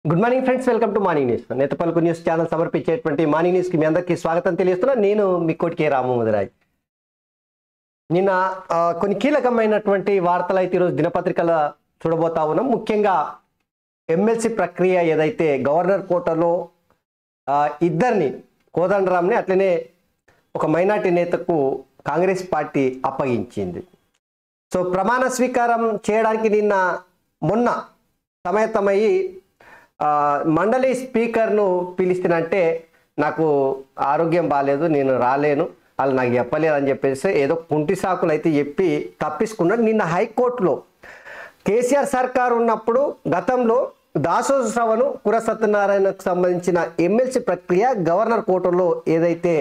Good morning friends, welcome to morning news. నేతపల్కు news channel సమర్పించేటువంటి morning న్యూస్కి మీ అందరికీ స్వాగతం తెలియజేస్తున్నా. నేను మీ కోటికే రామముదిరాజ్. నిన్న కొన్ని కీలకమైనటువంటి వార్తలు అయితే ఈరోజు దినపత్రికల చూడబోతా ఉన్నాం. ముఖ్యంగా ఎమ్మెల్సీ ప్రక్రియ ఏదైతే గవర్నర్ కోటలో ఇద్దరిని, కోదండరాంని అట్లనే ఒక మైనార్టీ నేతకు కాంగ్రెస్ పార్టీ అప్పగించింది. సో ప్రమాణ స్వీకారం చేయడానికి మొన్న సమయతమయ్యి మండలి స్పీకర్ను పిలిస్తేనంటే నాకు ఆరోగ్యం బాగాలేదు, నేను రాలేను, వాళ్ళు నాకు చెప్పలేదు అని చెప్పేసి ఏదో కుంటి సాకులు అయితే చెప్పి తప్పించుకున్నాడు. నిన్న హైకోర్టులో కేసీఆర్ సర్కారు ఉన్నప్పుడు గతంలో దాసోత్సవను కుర సత్యనారాయణకు సంబంధించిన ఎమ్మెల్సీ ప్రక్రియ గవర్నర్ కోటలో ఏదైతే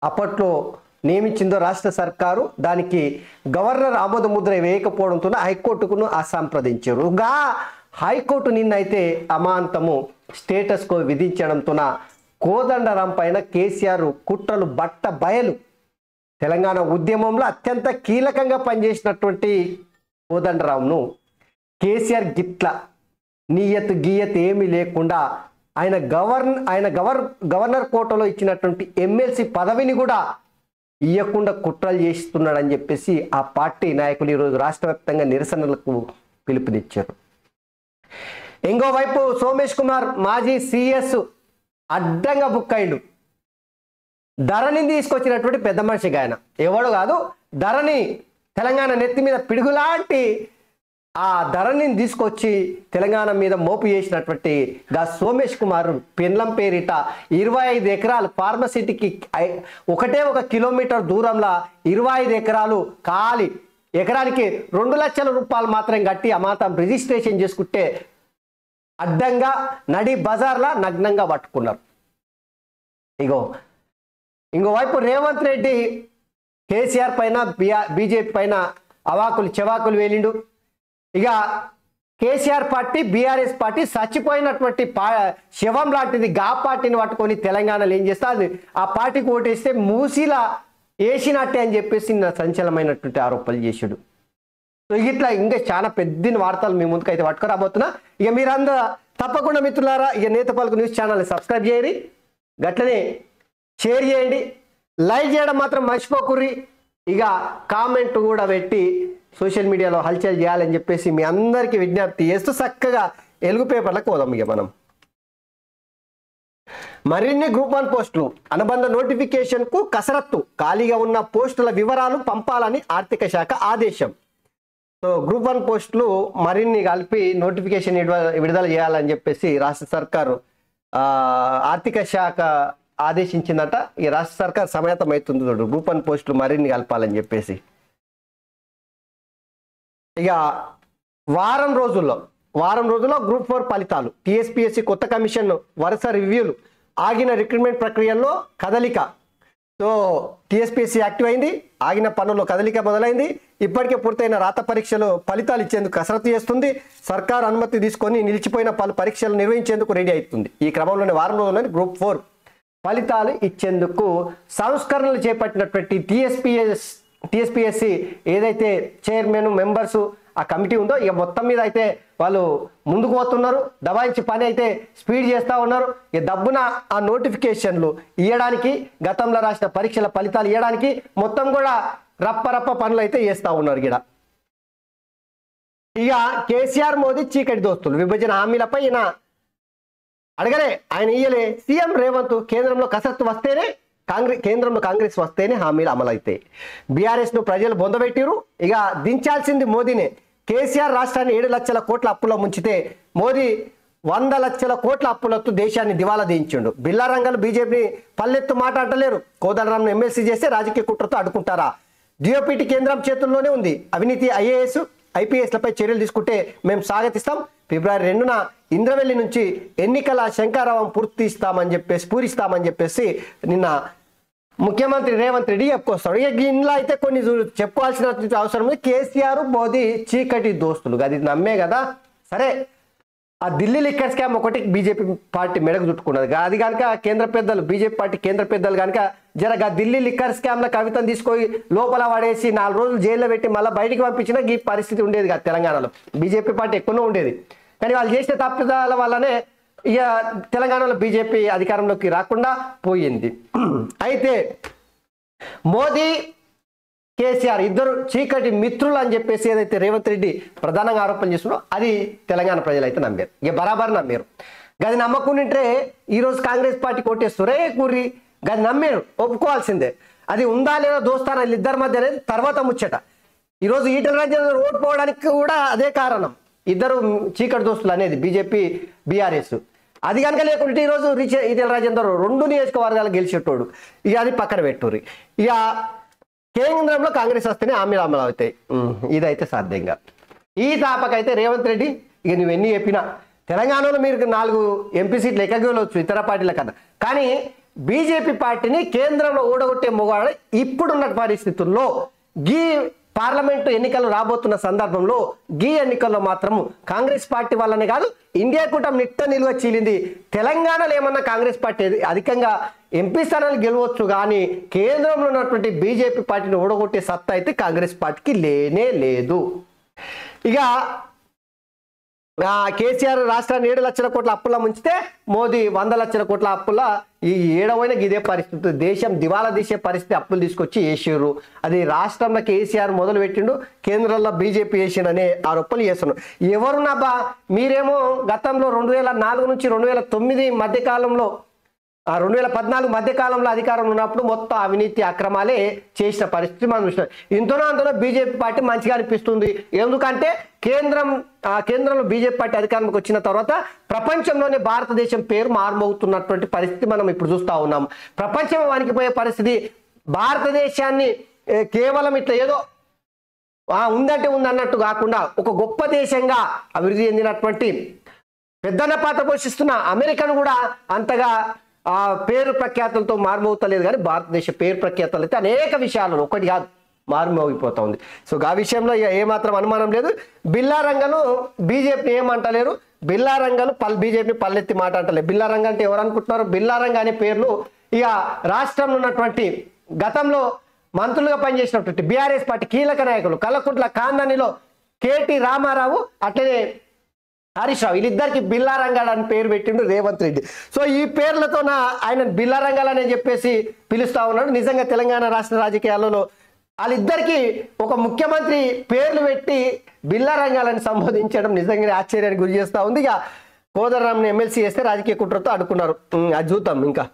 అప్పట్లో నియమించిందో రాష్ట్ర సర్కారు, దానికి గవర్నర్ ఆమోద ముద్ర వేయకపోవడంతో హైకోర్టుకును సంప్రదించారు. హైకోర్టు నిన్నైతే అమాంతము స్టేటస్ కో విధించడంతో కోదండరాం పైన కేసీఆర్ కుట్రలు బట్ట బయలు. తెలంగాణ ఉద్యమంలో అత్యంత కీలకంగా పనిచేసినటువంటి కోదండరాంను కేసీఆర్ గిట్ల నియత్ గియత్ ఏమీ లేకుండా ఆయన గవర్నర్ కోటలో ఇచ్చినటువంటి ఎమ్మెల్సీ పదవిని కూడా ఇవ్వకుండా కుట్రలు చేస్తున్నాడని చెప్పేసి ఆ పార్టీ నాయకులు ఈరోజు రాష్ట్ర వ్యాప్తంగా నిరసనలకు పిలుపునిచ్చారు. ఇంకోవైపు సోమేష్ కుమార్ మాజీ సిఎస్ అడ్డంగా బుక్ అయిండు. ధరణిని తీసుకొచ్చినటువంటి పెద్ద మనిషి ఆయన ఎవడు కాదు, ధరణి తెలంగాణ నెత్తి మీద పిడుగులాంటి ఆ ధరణిని తీసుకొచ్చి తెలంగాణ మీద మోపు చేసినటువంటి సోమేష్ కుమార్ పెన్లం పేరిట 25 ఎకరాలు ఫార్మసిటీకి ఒకటే 1 కిలోమీటర్ దూరంలో 25 ఎకరాలు ఖాళీ, ఎకరానికి 2 లక్షల రూపాయలు మాత్రం కట్టి అమాతం రిజిస్ట్రేషన్ చేసుకుంటే అడ్డంగా నడి బజార్లా నగ్నంగా పట్టుకున్నారు. ఇంకోవైపు రేవంత్ రెడ్డి కేసీఆర్ పైన బీజేపీ పైన అవాకులు చెవాకులు వేలిండు. ఇక కేసీఆర్ పార్టీ బీఆర్ఎస్ పార్టీ చచ్చిపోయినటువంటి శవం లాంటిది. గా పార్టీని పట్టుకొని తెలంగాణలో ఏం చేస్తా అది ఆ పార్టీకి ఓటేస్తే మూసీలా వేసినట్టే అని చెప్పేసి సంచలనమైనటువంటి ఆరోపణలు చేశాడు. సో ఇట్లా ఇంకా చాలా పెద్ద వార్తలు మీ ముందుకు అయితే పట్టుకురాబోతున్నా. ఇక మీరందరూ తప్పకుండా మిత్రులారా ఇక నేతపల్కు న్యూస్ ఛానల్ని సబ్స్క్రైబ్ చేయండి, గట్లనే షేర్ చేయండి, లైక్ చేయడం మాత్రం మర్చిపోకుర్రి. ఇక కామెంట్ కూడా పెట్టి సోషల్ మీడియాలో హల్చల్ చేయాలని చెప్పేసి మీ అందరికీ విజ్ఞప్తి చేస్తూ చక్కగా ఎలుగు పేపర్లకు పోదాం. ఇక మనం మరిన్ని గ్రూప్ 1 పోస్టులు అనుబంధ నోటిఫికేషన్కు కసరత్తు, ఖాళీగా ఉన్న పోస్టుల వివరాలు పంపాలని ఆర్థిక శాఖ ఆదేశం. సో గ్రూప్ 1 పోస్టులు మరిన్ని కలిపి నోటిఫికేషన్ విడుదల చేయాలని చెప్పేసి రాష్ట్ర సర్కారు ఆర్థిక శాఖ ఆదేశించిందట. ఈ రాష్ట్ర సర్కారు సమాయత్తం అవుతుంది చూడు, గ్రూప్ 1 పోస్టులు మరిన్ని కలపాలని చెప్పేసి. ఇక వారం రోజుల్లో గ్రూప్ 4 ఫలితాలు, టీఎస్పీఎస్సీ కొత్త కమిషన్ వరుస రివ్యూలు, ఆగిన రిక్రూట్మెంట్ ప్రక్రియల్లో కదలిక. సో టీఎస్పీఎస్సీ యాక్టివ్ అయింది, ఆగిన పనుల్లో కదలిక మొదలైంది. ఇప్పటికే పూర్తయిన రాత పరీక్షలు ఫలితాలు ఇచ్చేందుకు కసరత్తు చేస్తుంది. సర్కారు అనుమతి తీసుకొని నిలిచిపోయిన పలు పరీక్షలు నిర్వహించేందుకు రెడీ అవుతుంది. ఈ క్రమంలోనే వారం రోజుల్లోనే గ్రూప్ 4 ఫలితాలు ఇచ్చేందుకు సంస్కరణలు చేపట్టినటువంటి టీఎస్పీఎస్సీ ఏదైతే చైర్మన్ మెంబర్స్ ఆ కమిటీ ఉందో ఇక మొత్తం మీద అయితే వాళ్ళు ముందుకు పోతున్నారు. దబాయించి పని అయితే స్పీడ్ చేస్తూ ఉన్నారు. ఇక దబ్బున ఆ నోటిఫికేషన్లు ఇవ్వడానికి, గతంలో రాసిన పరీక్షల ఫలితాలు ఇవ్వడానికి మొత్తం కూడా రప్ప పనులు అయితే చేస్తూ ఉన్నారు. ఇక కేసీఆర్ మోదీ చీకటి దోస్తులు, విభజన హామీలపై ఈయన అడగలే, ఆయన ఇయ్యలే. సీఎం రేవంత్ కేంద్రంలో కసరత్తు వస్తేనే కేంద్రంలో కాంగ్రెస్ వస్తేనే హామీలు అమలవుతాయి. బీఆర్ఎస్ను ప్రజలు బొందబెట్టిరు, ఇక దించాల్సింది మోదీనే. కేసీఆర్ రాష్ట్రాన్ని 7 లక్షల కోట్ల అప్పులో ముంచితే మోదీ 100 లక్షల కోట్ల అప్పులతో దేశాన్ని దివాలా తీయించిండు. బిల్లారంగలు బీజేపీని పల్లెత్తు మాట అంటలేరు. కోదండరాంను ఎమ్మెల్సీ చేస్తే రాజకీయ కుట్రతో అడ్డుకుంటారా? డిఓపిటి కేంద్రం చేతుల్లోనే ఉంది. అవినీతి ఐఏఎస్ ఐపీఎస్లపై చర్యలు తీసుకుంటే మేము స్వాగతిస్తాం. ఫిబ్రవరి 2న ఇంద్రవెల్లి నుంచి ఎన్నికల శంఖారావం పూరిస్తామని చెప్పేసి నిన్న ముఖ్యమంత్రి రేవంత్ రెడ్డి చెప్పుకొస్తాడు. ఇక ఇంట్లో అయితే కొన్ని చెప్పుకోవాల్సిన అవసరం ఉంది. కేసీఆర్ మోదీ చీకటి దోస్తులు, అది నమ్మే కదా. సరే, ఆ ఢిల్లీ లిక్కర్ స్కామ్ ఒకటి బీజేపీ పార్టీ మెడకు చుట్టుకున్నది. అది కనుక కేంద్ర పెద్దలు, బీజేపీ పార్టీ కేంద్ర పెద్దలు కనుక జరగా ఢిల్లీ లిక్కర్ స్కామ్ల కవితను తీసుకొని లోపల పడేసి 4 రోజులు జైల్లో పెట్టి మళ్ళీ బయటికి పంపించినా ఈ పరిస్థితి ఉండేది కాదు తెలంగాణలో. బీజేపీ పార్టీ ఎక్కువనే ఉండేది. కానీ వాళ్ళు చేసిన తప్పిదాల వల్లనే ఇక తెలంగాణలో బీజేపీ అధికారంలోకి రాకుండా పోయింది. అయితే మోదీ కేసీఆర్ ఇద్దరు చీకటి మిత్రులు అని చెప్పేసి ఏదైతే రేవంత్ రెడ్డి ప్రధానంగా ఆరోపణ చేస్తున్నారో అది తెలంగాణ ప్రజలు అయితే నమ్మారు, ఇక బరాబర్ నమ్మారు. గది నమ్మకుంటే ఈరోజు కాంగ్రెస్ పార్టీ కొట్టేస్తురే కూర్రి, గది నమ్మారు, ఒప్పుకోవాల్సిందే. అది ఉందా లేదా దోస్తానా ఇద్దరి మధ్య అనేది తర్వాత ముచ్చట. ఈరోజు ఈటల రాజేందర్ ఓడిపోవడానికి కూడా అదే కారణం, ఇద్దరు చీకటి దోస్తులు అనేది బీజేపీ బీఆర్ఎస్. అది కనుక లేకుంటే ఈరోజు ఈటల రాజేందర్ 2 నియోజకవర్గాలు గెలిచేటోడు. ఇక అది పక్కన పెట్టుర్రి. ఇక కేంద్రంలో కాంగ్రెస్ వస్తేనే హామీలు అమలు అవుతాయి, ఇదైతే సాధ్యంగా. ఈ తాపకైతే రేవంత్ రెడ్డి ఇక నువ్వెన్ని చెప్పినా తెలంగాణలో మీరు 4 ఎంపీ సీట్లు ఎక్కగలవచ్చు ఇతర పార్టీల కన్నా, కానీ బీజేపీ పార్టీని కేంద్రంలో ఓడగొట్టే మొగాడు ఇప్పుడున్న పరిస్థితుల్లో గీ పార్లమెంటు ఎన్నికలు రాబోతున్న సందర్భంలో గీ ఎన్నికల్లో మాత్రము కాంగ్రెస్ పార్టీ వల్లనే కాదు ఇండియా కూటమి నిట్ట నిలువ చీలింది. తెలంగాణలో ఏమన్నా కాంగ్రెస్ పార్టీ అధికంగా ఎంపీ స్థానాలు గెలవచ్చు, కానీ కేంద్రంలో ఉన్నటువంటి బీజేపీ పార్టీని ఓడగొట్టే సత్తా అయితే కాంగ్రెస్ పార్టీకి లేనే లేదు. ఇక కేసీఆర్ రాష్ట్రాన్ని 7 లక్షల కోట్ల అప్పుల ముంచితే మోదీ 100 లక్షల కోట్ల అప్పుల ఈ ఏడవైన ఇదే పరిస్థితి, దేశం దివాలా తీసే పరిస్థితి అప్పులు తీసుకొచ్చి వేసారు. అది రాష్ట్రంలో కేసీఆర్ మొదలు పెట్టిండు, కేంద్రంలో బీజేపీ వేసిండు అనే ఆరోపణలు చేస్తున్నారు. ఎవరున్నాబా మీరేమో గతంలో 2004 నుంచి 2009 మధ్యకాలంలో 2014 మధ్యకాలంలో అధికారంలో ఉన్నప్పుడు మొత్తం అవినీతి అక్రమాలే చేసిన పరిస్థితి మనం చూసినాం. ఇంతనో అంతలో బీజేపీ పార్టీ మంచిగా అనిపిస్తుంది, ఎందుకంటే కేంద్రంలో బీజేపీ పార్టీ అధికారంలోకి వచ్చిన తర్వాత ప్రపంచంలోనే భారతదేశం పేరు మారుమోగుతున్నటువంటి పరిస్థితి మనం ఇప్పుడు చూస్తూ ఉన్నాం. ప్రపంచం వణికిపోయే పరిస్థితి. భారతదేశాన్ని కేవలం ఇట్లా ఏదో ఉందంటే ఉందన్నట్టు కాకుండా ఒక గొప్ప దేశంగా అభివృద్ధి చెందినటువంటి పెద్దన్న పాత్ర పోషిస్తున్న అమెరికాను కూడా అంతగా పేరు ప్రఖ్యాతులతో మారుమోగుతలేదు, కానీ భారతదేశ పేరు ప్రఖ్యాతలు అయితే అనేక విషయాలలో ఒకటి కాదు మారుమోగిపోతా ఉంది. సో ఆ విషయంలో ఏమాత్రం అనుమానం లేదు. బిల్లారంగను బీజేపీని ఏమంటలేరు, బిల్లారంగను బీజేపీని పల్లెత్తి మాట అంటలేదు. బిల్లారంగ అంటే ఎవరు అనుకుంటున్నారు? బిల్లారంగ అనే పేర్లు ఇక రాష్ట్రంలో ఉన్నటువంటి గతంలో మంత్రులుగా పనిచేసినటువంటి బీఆర్ఎస్ పార్టీ కీలక నాయకులు కల్వకుంట్ల కాందానిలో కేటీ రామారావు అట్లనే హరీష్ రావు వీళ్ళిద్దరికి బిల్లారంగాలు అని పేరు పెట్టిండు రేవంత్ రెడ్డి. సో ఈ పేర్లతో ఆయన బిల్లారంగాలు అని చెప్పేసి పిలుస్తా ఉన్నాడు. నిజంగా తెలంగాణ రాష్ట్ర రాజకీయాలలో వాళ్ళిద్దరికి ఒక ముఖ్యమంత్రి పేర్లు పెట్టి బిల్లారంగాలని సంబోధించడం నిజంగానే ఆశ్చర్యానికి గురి చేస్తూ ఉంది. ఇక కోదండరాంని ఎమ్మెల్సీ చేస్తే రాజకీయ కుట్రతో అడ్డుకున్నారు, అది చూద్దాం. ఇంకా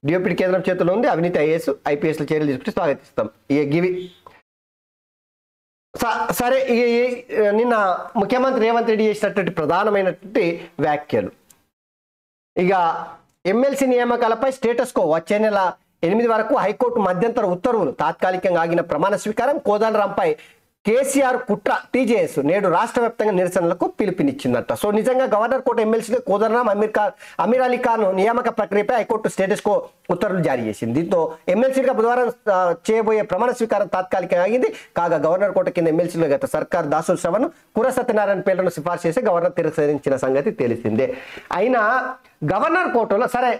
డిఓపీ కేంద్రం చేతిలో ఉంది, అవినీతి ఐపీఎస్లు చర్యలు తీసుకుంటే స్వాగతిస్తాం. ఇక గివి సరే. నిన్న ముఖ్యమంత్రి రేవంత్ రెడ్డి చేసినటువంటి ప్రధానమైనటువంటి వ్యాఖ్యలు, ఇక ఎమ్మెల్సీ నియామకాలపై స్టేటస్ కో వచ్చే నెల 8 వరకు హైకోర్టు మధ్యంతర ఉత్తర్వులు, తాత్కాలికంగా ఆగిన ప్రమాణ స్వీకారం, కోదండరాంపై కేసీఆర్ కుట్ర, టీజేఎస్ నేడు రాష్ట్ర వ్యాప్తంగా నిరసనలకు పిలుపునిచ్చిందట. సో నిజంగా గవర్నర్ కోట ఎమ్మెల్సీగా కోదండరాం అమీర్ అలీ ఖాన్ నియామక ప్రక్రియపై హైకోర్టు స్టేటస్ కో ఉత్తర్వులు జారీ చేసింది. దీంతో ఎమ్మెల్సీగా బుధవారం చేయబోయే ప్రమాణ స్వీకారం తాత్కాలికంగా ఆగింది. కాగా గవర్నర్ కోట కింద ఎమ్మెల్సీలు గత సర్కార్ దాసు శ్రవణ్, కుర సత్యనారాయణ పేర్లను సిఫార్సు చేసి గవర్నర్ తిరస్కరించిన సంగతి తెలిసిందే. అయినా గవర్నర్ కోటలో సరే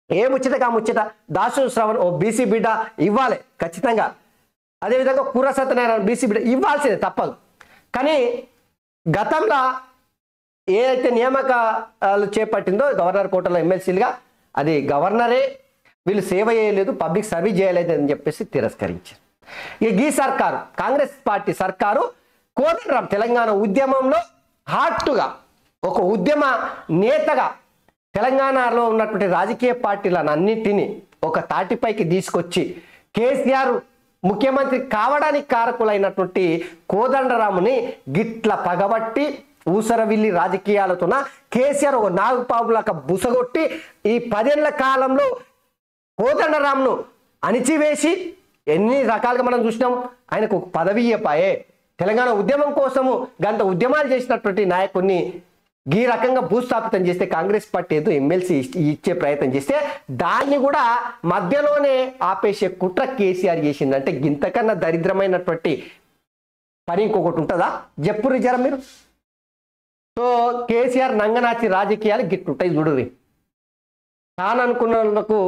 ఏ ముచ్చట ముచ్చట దాసు శ్రవణ్ ఓ బీసీ బిడ్డ ఇవ్వాలి ఖచ్చితంగా, అదేవిధంగా కుర సత్యనారాయణ బీసీ బిడ్డ ఇవ్వాల్సిందే తప్పదు. కానీ గతంలో ఏదైతే నియామకాలు చేపట్టిందో గవర్నర్ కోటలో ఎమ్మెల్సీలుగా అది గవర్నరే వీళ్ళు సేవ చేయలేదు, పబ్లిక్ సర్వీస్ చేయలేదు అని చెప్పేసి తిరస్కరించారు. ఇక ఈ సర్కారు కాంగ్రెస్ పార్టీ సర్కారు కోదండరాం తెలంగాణ ఉద్యమంలో హార్ట్గా ఒక ఉద్యమ నేతగా తెలంగాణలో ఉన్నటువంటి రాజకీయ పార్టీలను అన్నింటినీ ఒక తాటిపైకి తీసుకొచ్చి కేసీఆర్ ముఖ్యమంత్రి కావడానికి కారకులైనటువంటి కోదండరాముని గిట్ల పగబట్టి ఊసరవిల్లి రాజకీయాలతోన కేసీఆర్ ఒక నాగుపాములాక బుసగొట్టి ఈ 10 ఏళ్ల కాలంలో కోదండరాంను అణిచివేసి ఎన్ని రకాలుగా మనం చూసినాం. ఆయనకు పదవి ఇయ్యపాయే, తెలంగాణ ఉద్యమం కోసము గంట ఉద్యమాలు చేసినటువంటి నాయకుడిని ఈ రకంగా భూస్థాపితం చేస్తే కాంగ్రెస్ పార్టీ ఏదో ఎమ్మెల్సీ ఇచ్చే ప్రయత్నం చేస్తే దాన్ని కూడా మధ్యలోనే ఆపేసే కుట్ర కేసీఆర్ చేసిందంటే ఇంతకన్నా దరిద్రమైనటువంటి పని ఇంకొకటి ఉంటుందా? చెప్పుర్రి జర మీరు. సో కేసీఆర్ నంగనాచి రాజకీయాలు గిట్టుంటాయి చూడుర్రి. తాననుకున్న వాళ్ళకు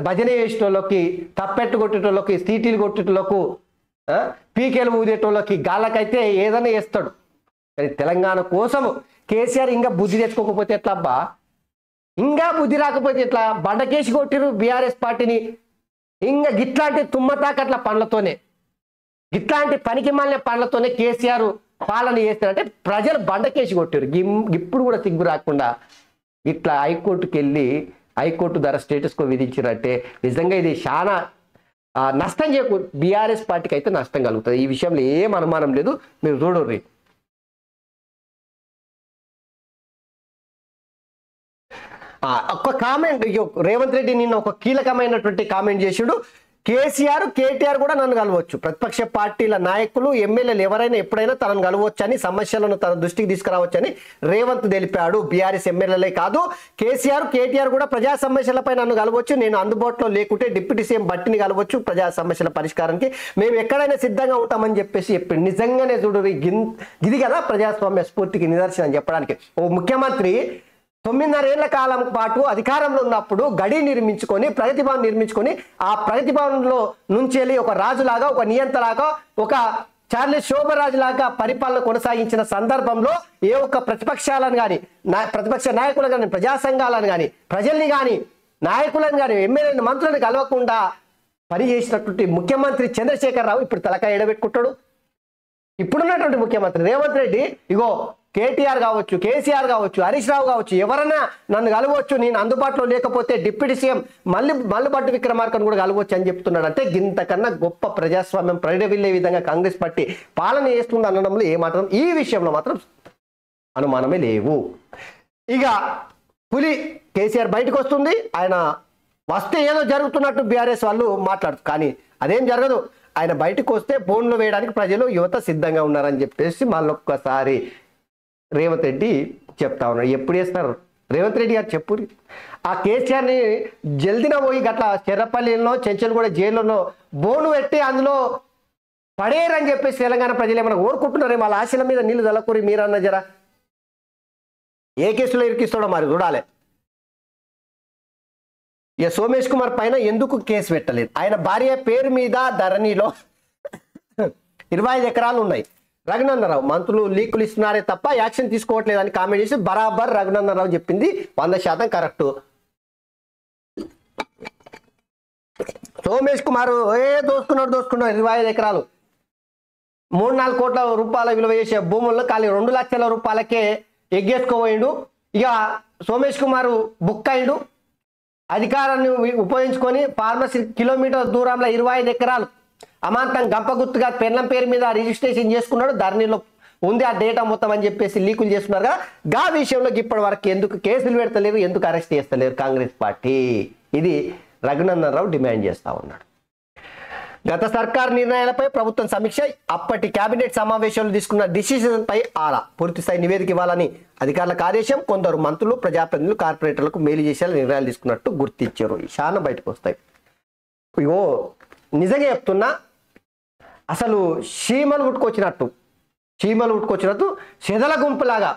భజన చేసేటోళ్ళకి, తప్పెట్టు కొట్టేటోళ్ళకి, సీటీలు కొట్టేటోళ్ళకు, పీకేలు ఊదేటోళ్ళకి, గాళ్ళకైతే ఏదైనా వేస్తాడు. కానీ తెలంగాణ కోసం కేసీఆర్ ఇంకా బుద్ధి తెచ్చుకోకపోతే ఎట్లా అబ్బా, ఇంకా బుద్ధి రాకపోతే ఎట్లా? బండకేసి కొట్టిరు బీఆర్ఎస్ పార్టీని. ఇంకా గిట్లాంటి తుమ్మతాకట్ల పనులతోనే, ఇట్లాంటి పనికి మాలిన పనులతోనే కేసీఆర్ పాలన చేస్తారంటే ప్రజలు బండకేసి కొట్టారు. ఇప్పుడు కూడా సిగ్గు రాకుండా ఇట్లా హైకోర్టుకి వెళ్ళి హైకోర్టు ధర స్టేటస్కో విధించారంటే నిజంగా ఇది చాలా నష్టం చేయకు బీఆర్ఎస్ పార్టీకి అయితే నష్టం కలుగుతుంది. ఈ విషయంలో ఏం అనుమానం లేదు, మీరు చూడర్రి. ఒక కామెంట్, రేవంత్ రెడ్డి నిన్న ఒక కీలకమైనటువంటి కామెంట్ చేసాడు. కేసీఆర్ కేటీఆర్ కూడా నన్ను కలవచ్చు, ప్రతిపక్ష పార్టీల నాయకులు ఎమ్మెల్యేలు ఎవరైనా ఎప్పుడైనా తనను కలవచ్చని, సమస్యలను తన దృష్టికి తీసుకురావచ్చని రేవంత్ తెలిపాడు. బీఆర్ఎస్ ఎమ్మెల్యేలే కాదు, కేసీఆర్ కేటీఆర్ కూడా ప్రజా సమస్యలపై నన్ను కలవచ్చు, నేను అందుబాటులో లేకుంటే డిప్యూటీ సీఎం బట్టిని కలవచ్చు, ప్రజా సమస్యల పరిష్కారానికి మేము ఎక్కడైనా సిద్ధంగా ఉంటామని చెప్పేసి చెప్పింది. నిజంగానే చూడు, ఇది కదా ప్రజాస్వామ్య స్ఫూర్తికి నిదర్శనం చెప్పడానికి. ఓ ముఖ్యమంత్రి 9.5 ఏళ్ల కాలం పాటు అధికారంలో ఉన్నప్పుడు గడి నిర్మించుకొని, ప్రగతి భవన్ నిర్మించుకొని, ఆ ప్రగతి భవన్లో నుంచి వెళ్ళి ఒక రాజులాగా, ఒక నియంతలాగా, ఒక చార్లెస్ శోభరాజులాగా పరిపాలన కొనసాగించిన సందర్భంలో ఏ ఒక్క ప్రతిపక్షాలను కానీ, ప్రతిపక్ష నాయకులను కానీ, ప్రజా సంఘాలను కానీ, ప్రజల్ని కానీ, నాయకులను కానీ, ఎమ్మెల్యేలను, మంత్రులను కలవకుండా పనిచేసినటువంటి ముఖ్యమంత్రి చంద్రశేఖరరావు ఇప్పుడు తలకాయ ఎడబెట్టుకుంటాడు. ఇప్పుడున్నటువంటి ముఖ్యమంత్రి రేవంత్ రెడ్డి ఇగో కేటీఆర్ కావచ్చు, కేసీఆర్ కావచ్చు, హరీష్ రావు కావచ్చు, ఎవరైనా నన్ను కలవచ్చు, నేను అందుబాటులో లేకపోతే డిప్యూటీ సీఎం మల్లుబట్టు విక్రమార్కను కూడా కలవచ్చు అని చెప్తున్నాడు. అంటే ఇంతకన్నా గొప్ప ప్రజాస్వామ్యం పరిడవిల్లే విధంగా కాంగ్రెస్ పార్టీ పాలన చేస్తుంది అనడంలో ఏమాత్రం, ఈ విషయంలో మాత్రం అనుమానమే లేవు. ఇక పులి కేసీఆర్ బయటకు వస్తుంది, ఆయన వస్తే ఏదో జరుగుతున్నట్టు బీఆర్ఎస్ వాళ్ళు మాట్లాడుతారు, కానీ అదేం జరగదు. ఆయన బయటకు వస్తే బోన్లు వేయడానికి ప్రజలు యువత సిద్ధంగా ఉన్నారని చెప్పేసి మళ్ళొక్కసారి రేవంత్ రెడ్డి చెప్తా ఉన్నాడు. ఎప్పుడు చేస్తారు రేవంత్ రెడ్డి గారు చెప్పు. ఆ కేసీఆర్ని జల్దిన పోయి గట్ల చెర్రపల్లిలో, చెంచల్గూడ జైల్లోనో బోను పెట్టి అందులో పడేరని చెప్పేసి తెలంగాణ ప్రజలు ఏమైనా కోరుకుంటున్నారే? వాళ్ళ ఆశల మీద నీళ్లు చల్లకూరి మీరన్న జరా. ఏ కేసులో ఇరికిస్తాడో మరి చూడాలి. ఇక సోమేష్ కుమార్ పైన ఎందుకు కేసు పెట్టలేదు? ఆయన భార్య పేరు మీద ధరణిలో 25 ఎకరాలు ఉన్నాయి. రఘునందన్ రావు మంత్రులు లీకులు ఇస్తున్నారే తప్ప యాక్షన్ తీసుకోవట్లేదని కామెంట్ చేసి బరాబర్ రఘునందన్ రావు చెప్పింది 100% కరెక్ట్. సోమేష్ కుమార్ దోసుకున్నాడు 25 ఎకరాలు 3-4 కోట్ల రూపాయల విలువ చేసే భూముల్లో ఖాళీ 2 లక్షల రూపాయలకే ఎగ్గేసుకోబోయిండు. ఇక సోమేష్ కుమార్ బుక్ అయిండు. అధికారాన్ని ఉపయోగించుకొని ఫార్మసీ కిలోమీటర్ దూరంలో 25 ఎకరాలు అమాంతం గంపగుత్తుగా పెన్నం పేరు మీద రిజిస్ట్రేషన్ చేసుకున్నాడు. ధరణిలో ఉంది ఆ డేటా మొత్తం అని చెప్పేసి లీకులు చేస్తున్నారు. గా విషయంలో ఇప్పటి వరకు ఎందుకు కేసులు పెడతలేరు, ఎందుకు అరెస్ట్ చేస్తలేరు కాంగ్రెస్ పార్టీ? ఇది రఘునందన్ రావు డిమాండ్ చేస్తా ఉన్నాడు. గత సర్కార్ నిర్ణయాలపై ప్రభుత్వం సమీక్ష, అప్పటి కేబినెట్ సమావేశంలో తీసుకున్న డిసిషన్ పై ఆరా, పూర్తిస్థాయి నివేదిక ఇవ్వాలని అధికారులకు ఆదేశం. కొందరు మంత్రులు, ప్రజాప్రతినిధులు, కార్పొరేటర్లకు మేలు చేసేలా నిర్ణయాలు తీసుకున్నట్టు గుర్తించారు. చాలా బయటకు వస్తాయి. ఇగో నిజంగా చెప్తున్నా, అసలు చీమలు ఉట్టుకొచ్చినట్టు చెదల గుంపులాగా,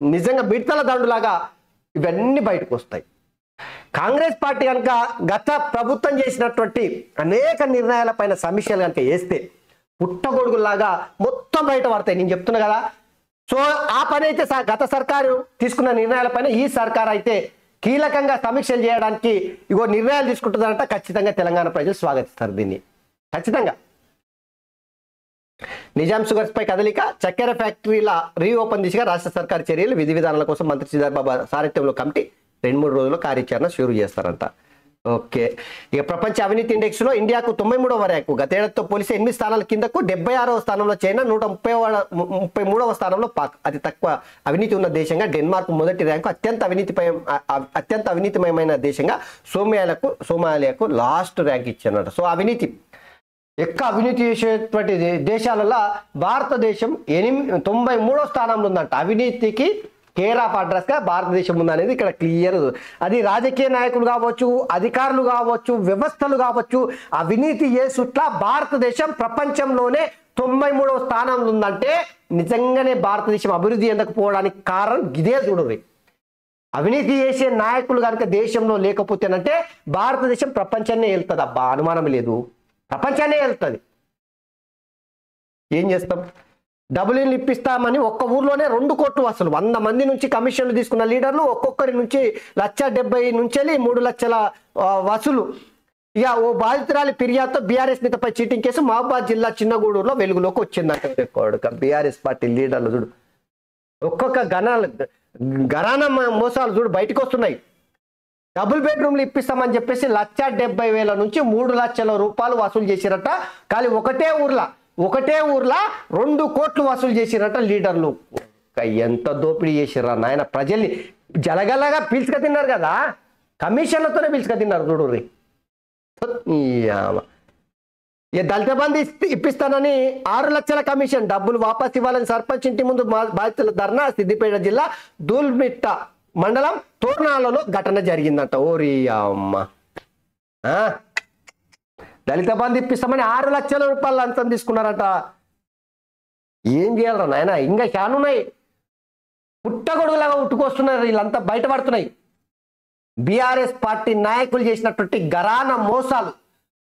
నిజంగా బిడ్తల దండులాగా ఇవన్నీ బయటకు వస్తాయి. కాంగ్రెస్ పార్టీ కనుక గత ప్రభుత్వం చేసినటువంటి అనేక నిర్ణయాలపైన సమీక్షలు కనుక వేస్తే పుట్టగొడుగులాగా మొత్తం బయట పడతాయి. నేను చెప్తున్నా కదా. సో ఆ పని అయితే గత సర్కారు తీసుకున్న నిర్ణయాలపైన ఈ సర్కారు అయితే కీలకంగా సమీక్షలు చేయడానికి ఇగో నిర్ణయాలు తీసుకుంటుందంట. ఖచ్చితంగా తెలంగాణ ప్రజలు స్వాగతిస్తారు దీన్ని ఖచ్చితంగా. నిజాం షుగర్స్ పై కదలిక, చక్కెర ఫ్యాక్టరీల రీఓపెన్ దిశగా రాష్ట్ర సర్కారు చర్యలు, విధి విధానాల కోసం మంత్రి శ్రీధర్ బాబు సారథ్యంలో కమిటీ 2-3 రోజుల్లో కార్యాచరణ షురూ చేస్తారంట. ఓకే. ఇక ప్రపంచ అవినీతి ఇండెక్స్ లో ఇండియాకు 93వ ర్యాంకు, గతేడాదితో పోలిస్తే 8 స్థానాల కిందకు. 76వ స్థానంలో చైనా, 133వ స్థానంలో పాక్. అతి తక్కువ అవినీతి ఉన్న దేశంగా డెన్మార్క్ మొదటి ర్యాంకు. అత్యంత అవినీతిమయమైన దేశంగా సోమాలియాకు లాస్ట్ ర్యాంక్ ఇచ్చారన్నమాట. సో ఎక్కువ అవినీతి చేసేటువంటి దేశాలలో భారతదేశం 93వ స్థానంలో ఉందంట. అవినీతికి కేర్ ఆఫ్ అడ్రస్ గా భారతదేశం ఉందనేది ఇక్కడ క్లియర్. అది రాజకీయ నాయకులు కావచ్చు, అధికారులు కావచ్చు, వ్యవస్థలు కావచ్చు, అవినీతి చేసుట్లా భారతదేశం ప్రపంచంలోనే 93వ స్థానంలో ఉందంటే నిజంగానే భారతదేశం అభివృద్ధి చెందకపోవడానికి కారణం ఇదే చూడండి. అవినీతి చేసే నాయకులు కనుక దేశంలో లేకపోతేనంటే భారతదేశం ప్రపంచాన్నే వెళ్తుంది. అబ్బా అనుమానం లేదు, ప్రపంచాన్నే వెళ్తుంది. ఏం చేస్తాం? డబుల్ ఇల్లు ఇప్పిస్తామని ఒక్క ఊర్లోనే 2 కోట్లు వసూలు. 100 మంది నుంచి కమిషన్లు తీసుకున్న లీడర్లు ఒక్కొక్కరి నుంచి 1,70,000 నుంచి 3 లక్షల వసూలు. ఇక ఓ బాధితురాలి ఫిర్యాదుతో బీఆర్ఎస్ నేతపై చీటింగ్ కేసు మహబూబాద్ జిల్లా చిన్నగూడూరులో వెలుగులోకి వచ్చిందంటే బీఆర్ఎస్ పార్టీ లీడర్లు చూడు ఒక్కొక్క గరాన మోసాలు చూడు బయటకు వస్తున్నాయి. డబుల్ బెడ్రూమ్లు ఇప్పిస్తామని చెప్పేసి 1,70,000 నుంచి 3 లక్షల రూపాయలు వసూలు చేసిరట. కానీ ఒకటే ఊర్లో 2 కోట్లు వసూలు చేసిరట లీడర్లు. ఎంత దోపిడీ చేసిర్రా నాయన, ప్రజల్ని జలగలగా పీల్చుక తిన్నారు కదా, కమిషన్లతోనే పీల్చుక తిన్నారు చూడు. దళిత బంధు ఇప్పిస్తానని 6 లక్షల కమిషన్, డబ్బులు వాపస్ ఇవ్వాలని సర్పంచ్ ఇంటి ముందు బాధితుల ధర్నా. సిద్దిపేట జిల్లా దూల్మిట్ట మండలం తోర్నాలలో ఘటన జరిగిందంట. ఓరి అమ్మ, దళిత బంధు ఇప్పిస్తామని 6 లక్షల రూపాయలు లంచం తీసుకున్నారట. ఏం చేయాలరా నాయన, ఇంకా చానున్నాయి. పుట్టగొడుగులాగా ఉట్టుకొస్తున్నారు వీళ్ళంతా, బయటపడుతున్నాయి. బీఆర్ఎస్ పార్టీ నాయకులు చేసినటువంటి గరాన మోసాలు,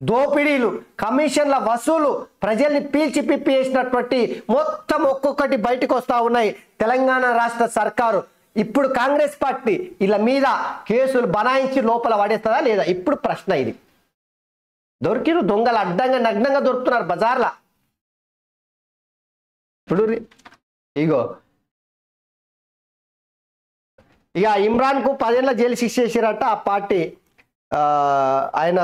దోపిడీలు, కమిషన్ల వసూలు, ప్రజల్ని పీల్చి పిప్పి చేసినటువంటి మొత్తం ఒక్కొక్కటి బయటకు వస్తా ఉన్నాయి. తెలంగాణ రాష్ట్ర సర్కారు ఇప్పుడు కాంగ్రెస్ పార్టీ ఇలా మీద కేసులు బనాయించి లోపల పడేస్తుందా లేదా ఇప్పుడు ప్రశ్న. ఇది దొరికిరు దొంగలు అడ్డంగా నగ్నంగా దొరుకుతున్నారు బజార్లా. ఇప్పుడు ఇగో ఇక ఇమ్రాన్కు 10 ఏళ్ల జైలు శిక్ష చేసిరట ఆ పార్టీ. ఆయన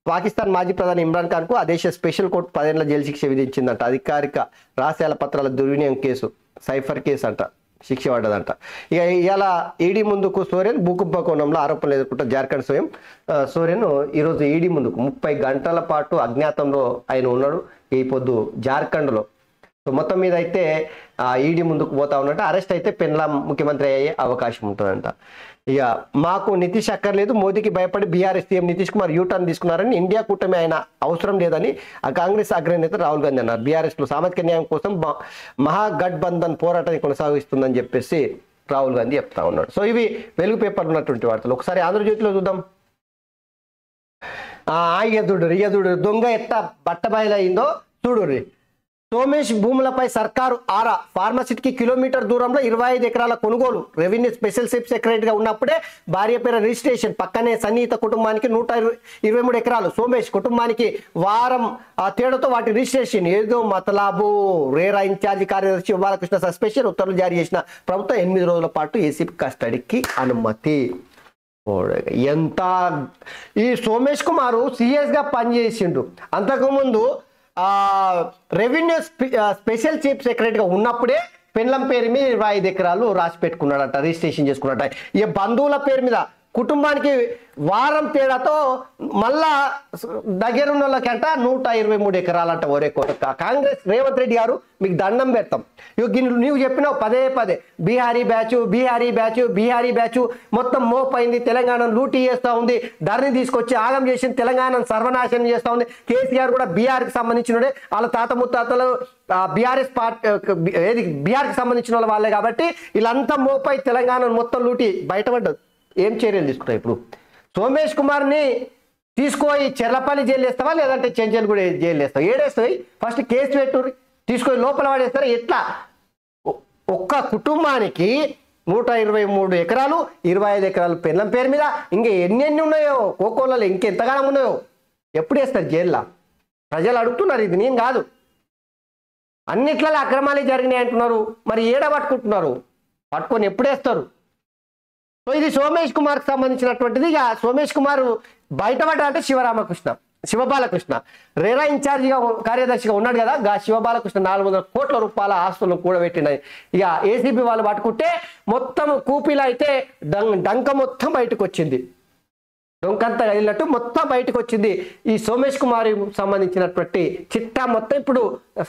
పాకిస్తాన్ మాజీ ప్రధాని ఇమ్రాన్ ఖాన్కు ఆ దేశ స్పెషల్ కోర్టు 10 ఏళ్ల జైలు శిక్ష విధించిందంట. అధికారిక రహస్యాల పత్రాల దుర్వినియోగం కేసు, సైఫర్ కేసు అంట, శిక్ష పడ్డదంట. ఇక ఇలా ఈడీ ముందుకు సోరెన్ భూకుంభకోణంలో ఆరోపణలు ఎదుర్కొంటారు జార్ఖండ్ సోయం. సోరెన్ ఈరోజు ఈడీ ముందుకు 30 గంటల పాటు అజ్ఞాతంలో ఆయన ఉన్నాడు ఈ పొద్దు జార్ఖండ్లో. సో మొత్తం మీద అయితే ఈడీ ముందుకు పోతా ఉన్నట్టు, అరెస్ట్ అయితే పెన్లా ముఖ్యమంత్రి అయ్యే అవకాశం ఉంటుందంట. ఇక మాకు నితీష్ అక్కర్లేదు, మోదీకి భయపడి BRS CM Nitish Kumar U turn తీసుకున్నారని, ఇండియా కూటమి ఆయన అవసరం లేదని ఆ కాంగ్రెస్ అగ్రనేత రాహుల్ గాంధీ అన్నారు. బీఆర్ఎస్లో సామాజిక న్యాయం కోసం మహాగఠబంధన్ పోరాటాన్ని కొనసాగిస్తుందని చెప్పేసి రాహుల్ గాంధీ చెప్తా ఉన్నాడు. సో ఇవి వెలుగు పేపర్లు ఉన్నటువంటి వార్తలు. ఒకసారి ఆంధ్రజ్యోతిలో చూద్దాం. ఇయ్యదుడు దొంగ ఎట్ట బట్టబయలైందో చూడుర్రి. సోమేష్ భూములపై సర్కారు ఆరా, ఫార్మసిటీకి కిలోమీటర్ దూరంలో 25 ఎకరాల కొనుగోలు. రెవెన్యూ స్పెషల్ చీఫ్ సెక్రటరీగా ఉన్నప్పుడే భార్య పేరు రిజిస్ట్రేషన్. పక్కనే సన్నిహిత కుటుంబానికి 123 ఎకరాలు. సోమేష్ కుటుంబానికి వారం తేడాతో వాటి రిజిస్ట్రేషన్. ఏదో మతలాబు. రేరా ఇన్ఛార్జి కార్యదర్శి శివబాలకృష్ణ సస్పెన్షన్. ఉత్తర్వులు జారీ చేసిన ప్రభుత్వం 8 రోజుల పాటు ఏసీపీ కస్టడీకి అనుమతి. ఎంత ఈ సోమేష్ కుమార్ సిఎస్ గా పనిచేసిండు. అంతకుముందు రెవెన్యూ స్పెషల్ చీఫ్ సెక్రటరీగా ఉన్నప్పుడే పెన్లం పేరు మీద 25 ఎకరాలు రాసి పెట్టుకున్నాడట, రిజిస్ట్రేషన్ చేసుకున్నట్ట. ఈ బంధువుల పేరు మీద కుటుంబానికి వారం తేడాతో మళ్ళా దగ్గరున్న వాళ్ళకంట 123 ఎకరాలంట. ఒరే కొరక కాంగ్రెస్ రేవంత్ రెడ్డి గారు మీకు దండం పెడతాం. నువ్వు చెప్పినావు పదే బీహారీ బ్యాచ్ మొత్తం మోపైంది, తెలంగాణను లూటీ చేస్తూ ఉంది, ధరని తీసుకొచ్చి ఆగం చేసింది, తెలంగాణను సర్వనాశనం చేస్తూ ఉంది. కేసీఆర్ కూడా బీహార్కి సంబంధించిన వాళ్ళ తాత ముత్తాతలు బీఆర్ఎస్ పార్టీ బీహార్కి సంబంధించిన వాళ్ళే కాబట్టి వీళ్ళంతా మోపై తెలంగాణను మొత్తం లూటీ బయటపడ్డది. ఏం చర్యలు తీసుకుంటావు ఇప్పుడు? సోమేష్ కుమార్ని తీసుకొని చెర్లపల్లి జైలు వేస్తావా లేదంటే చెంచల్ కూడా జైలు వేస్తావు? ఏడేస్తావు? ఫస్ట్ కేసు పెట్టు, తీసుకొని లోపల పడేస్తారా ఎట్లా? ఒక్క కుటుంబానికి 123 ఎకరాలు, 25 ఎకరాలు పెన్లం పేరు మీద, ఇంకా ఎన్ని ఉన్నాయో కోకోలలో, ఇంకెంతగానం ఉన్నాయో. ఎప్పుడు వేస్తారు జైల్లో? ప్రజలు అడుగుతున్నారు, ఇది నేను కాదు. అన్నిట్లలో అక్రమాలే జరిగినాయి అంటున్నారు. మరి ఏడ పట్టుకుంటున్నారు? పట్టుకొని ఎప్పుడేస్తారు? సో ఇది సోమేష్ కుమార్కి సంబంధించినటువంటిది. ఇక సోమేష్ కుమార్ బయటపడ్డా అంటే శివబాలకృష్ణ రేరా ఇన్ఛార్జిగా కార్యదర్శిగా ఉన్నాడు కదా, శివబాలకృష్ణ 400 కోట్ల రూపాయల ఆస్తులను కూడబెట్టినది. ఇక ఏసీబీ వాళ్ళు పట్టుకుంటే మొత్తం కూపీలో అయితే డంక మొత్తం బయటకు వచ్చింది. డొంకంతా కదిలినట్టు మొత్తం బయటకు వచ్చింది. ఈ సోమేష్ కుమార్ సంబంధించినటువంటి చిట్టా మొత్తం ఇప్పుడు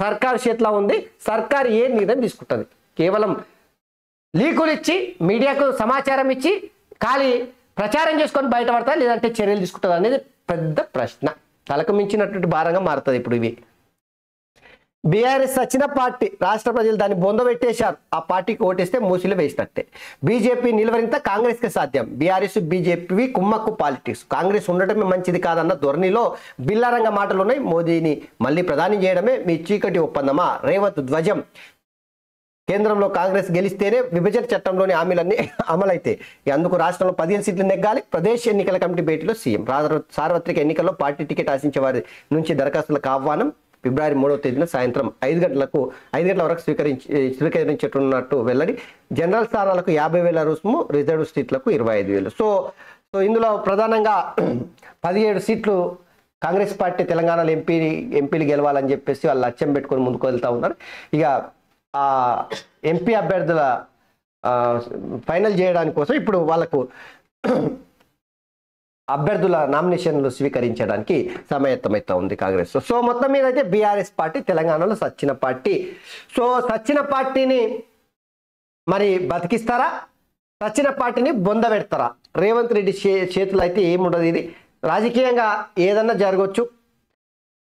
సర్కారు చేతిలో ఉంది. సర్కారు ఏ నిర్ణయం తీసుకుంటుంది? కేవలం లీకులు ఇచ్చి, మీడియాకు సమాచారం ఇచ్చి ఖాళీ ప్రచారం చేసుకొని బయటపడతా, లేదంటే చర్యలు తీసుకుంటుంది అనేది పెద్ద ప్రశ్న. తలకు మించినటువంటి భారంగా మారుతుంది ఇప్పుడు ఇవి. బీఆర్ఎస్ వచ్చిన పార్టీ, రాష్ట్ర ప్రజలు దాన్ని బొందబెట్టేశారు. ఆ పార్టీకి ఓటేస్తే మూసిలు వేసినట్టే. బీజేపీ నిలువరింత కాంగ్రెస్కి సాధ్యం. బీఆర్ఎస్ బీజేపీ కుమ్మక్కు పాలిటిక్స్. కాంగ్రెస్ ఉండటమే మంచిది కాదన్న ధోరణిలో బిల్లారంగ మాటలు ఉన్నాయి. మోదీని మళ్ళీ ప్రధాని చేయడమే మీ చీకటి ఒప్పందమా? రేవంత్ ధ్వజం. కేంద్రంలో కాంగ్రెస్ గెలిస్తేనే విభజన చట్టంలోని హామీలన్నీ అమలైతాయి. అందుకు రాష్ట్రంలో 15 సీట్లు నెగ్గాలి. ప్రదేశ్ ఎన్నికల కమిటీ భేటీలో సీఎం. సార్వత్రిక ఎన్నికల్లో పార్టీ టికెట్ ఆశించే వారి నుంచి దరఖాస్తులకు ఆహ్వానం. ఫిబ్రవరి 3వ తేదీన సాయంత్రం 5 గంటల వరకు స్వీకరించేట్టున్నట్టు వెల్లడి. జనరల్ స్థానాలకు 50,000 రుసుము, రిజర్వ్ సీట్లకు 25,000. సో ఇందులో ప్రధానంగా 17 సీట్లు కాంగ్రెస్ పార్టీ తెలంగాణలో ఎంపీలు గెలవాలని చెప్పేసి వాళ్ళు లక్ష్యం పెట్టుకొని ముందుకు వెళ్తూ ఉన్నారు. ఇక ఆ ఎంపీ అభ్యర్థుల ఫైనల్ చేయడానికి కోసం ఇప్పుడు వాళ్ళకు అభ్యర్థుల నామినేషన్లు స్వీకరించడానికి సమాయత్తమవుతా ఉంది కాంగ్రెస్. సో మొత్తం మీద అయితే బీఆర్ఎస్ పార్టీ తెలంగాణలో సచ్చిన పార్టీ. సో సచ్చిన పార్టీని మరి బతికిస్తారా, సచ్చిన పార్టీని బొంద పెడతారా? రేవంత్ రెడ్డి చేతులు అయితే ఏముండదు. ఇది రాజకీయంగా ఏదన్నా జరగవచ్చు.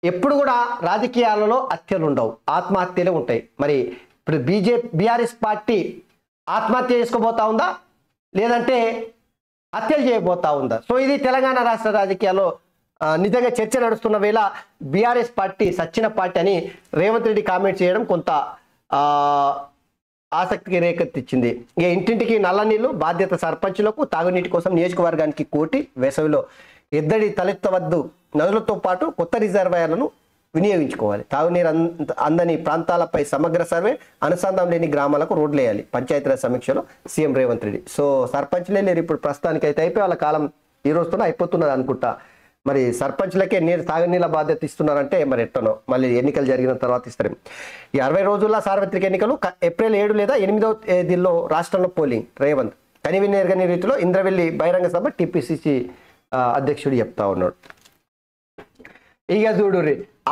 ఎప్పుడు కూడా రాజకీయాలలో హత్యలు ఉండవు, ఆత్మహత్యలే ఉంటాయి. మరి ఇప్పుడు బీఆర్ఎస్ పార్టీ ఆత్మహత్య చేసుకోబోతా ఉందా, లేదంటే హత్యలు చేయబోతా ఉందా? సో ఇది తెలంగాణ రాష్ట్ర రాజకీయాల్లో నిజంగా చర్చ నడుస్తున్న వేళ బీఆర్ఎస్ పార్టీ సచ్చిన పార్టీ అని రేవంత్ రెడ్డి కామెంట్ చేయడం కొంత ఆసక్తికి రేకెత్తించింది. ఇక ఇంటింటికి నల్ల నీళ్లు బాధ్యత సర్పంచులకు, తాగునీటి కోసం నియోజకవర్గానికి 1 కోటి, వేసవిలో ఎద్దడి తలెత్తవద్దు, నదులతో పాటు కొత్త రిజర్వాయర్లను వినియోగించుకోవాలి, తాగునీరు అందని ప్రాంతాలపై సమగ్ర సర్వే, అనుసంధానం లేని గ్రామాలకు రోడ్లు వేయాలి. పంచాయతీరాజ్ సమీక్షలో సీఎం రేవంత్ రెడ్డి. సో సర్పంచ్లే లేరు ఇప్పుడు ప్రస్తుతానికి అయితే. అయిపోయి వాళ్ళ కాలం ఈ రోజుతో అయిపోతున్నది అనుకుంటా. మరి సర్పంచ్లకే తాగునీళ్ళ బాధ్యత ఇస్తున్నారంటే మరి ఎట్టనో మళ్ళీ ఎన్నికలు జరిగిన తర్వాత ఇస్తారు. ఈ 60 రోజుల్లో సార్వత్రిక ఎన్నికలు. ఏప్రిల్ 7 లేదా 8వ తేదీల్లో రాష్ట్రంలో పోలింగ్. రేవంత్ కనివిని ఎరగని రీతిలో ఇంద్రవెల్లి బహిరంగ సభ టీపీసీసీ అధ్యక్షుడు చెప్తా ఉన్నాడు. ఇక చూడు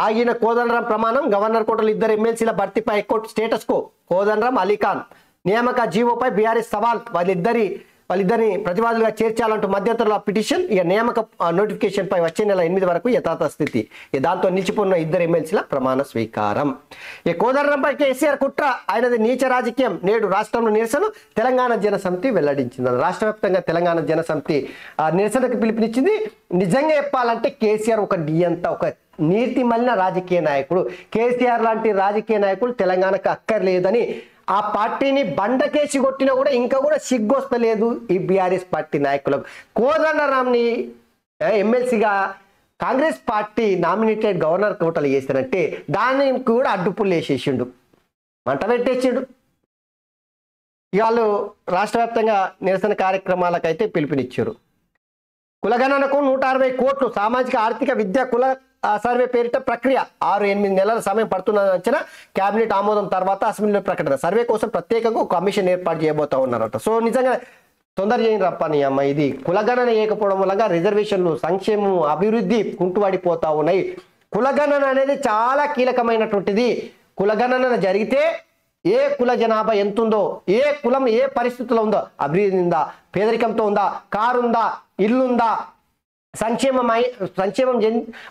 ఆగిన కోదండరాం ప్రమాణం. గవర్నర్ కోటలు 2 ఎమ్మెల్సీల భర్తీపై high court status quo. Kodandaram, Ali Khan నియామక జీవోపై బీఆర్ఎస్ సవాల్. వాళ్ళిద్దరిని ప్రతివాదులుగా చేర్చాలంటూ మధ్యంతరంలో పిటిషన్. ఇక నియామక నోటిఫికేషన్ పై వచ్చే నెల 8 వరకు యథాతథ స్థితి. దాంతో నిలిచిపోయిన 2 ఎమ్మెల్సీల ప్రమాణ స్వీకారం. ఈ కోదండరాంపై కేసీఆర్ కుట్ర, ఆయనది నీచ రాజకీయం. నేడు రాష్ట్రంలో నిరసన. తెలంగాణ జనసమితి వెల్లడించింది. రాష్ట్ర వ్యాప్తంగా తెలంగాణ జనసమితి నిరసనకు పిలుపునిచ్చింది. నిజంగా చెప్పాలంటే కేసీఆర్ ఒక నియంత, ఒక నీతి మలిన రాజకీయ నాయకుడు. కేసీఆర్ లాంటి రాజకీయ నాయకులు తెలంగాణకు అక్కర్లేదని ఆ పార్టీని బండకేసి కొట్టినా కూడా ఇంకా కూడా సిగ్గొస్తలేదు ఈ బీఆర్ఎస్ పార్టీ నాయకులకు. కోదండరాంని ఎమ్మెల్సీగా కాంగ్రెస్ పార్టీ నామినేటెడ్ గవర్నర్ కోటలు చేస్తారంటే దాన్ని కూడా అడ్డుపుల్లు వేసేసిండు, మంట పెట్టేసిండు. ఇవాళ రాష్ట్ర వ్యాప్తంగా నిరసన కార్యక్రమాలకైతే పిలుపునిచ్చారు. కులగణనకు 160 కోట్లు. సామాజిక ఆర్థిక విద్య కుల సర్వే పేరిట ప్రక్రియ 6-8 నెలల సమయం పడుతున్న అంచనా. కేబినెట్ ఆమోదం తర్వాత అసెంబ్లీలో ప్రకటన. సర్వే కోసం ప్రత్యేకంగా కమిషన్ ఏర్పాటు చేయబోతా ఉన్నారట. సో నిజంగా తొందర చేయని రప్పని అమ్మ. ఇది కులగణన చేయకపోవడం వల్ల రిజర్వేషన్లు, సంక్షేమం, అభివృద్ధి కుంటుపడిపోతా ఉన్నాయి. కులగణన అనేది చాలా కీలకమైనటువంటిది. కులగణన జరిగితే ఏ కుల జనాభా ఎంత ఉందో, ఏ కులం ఏ పరిస్థితుల్లో ఉందో, అభివృద్ధి ఉందా, పేదరికంతో ఉందా, కారు ఉందా, ఇల్లుందా, సంక్షేమం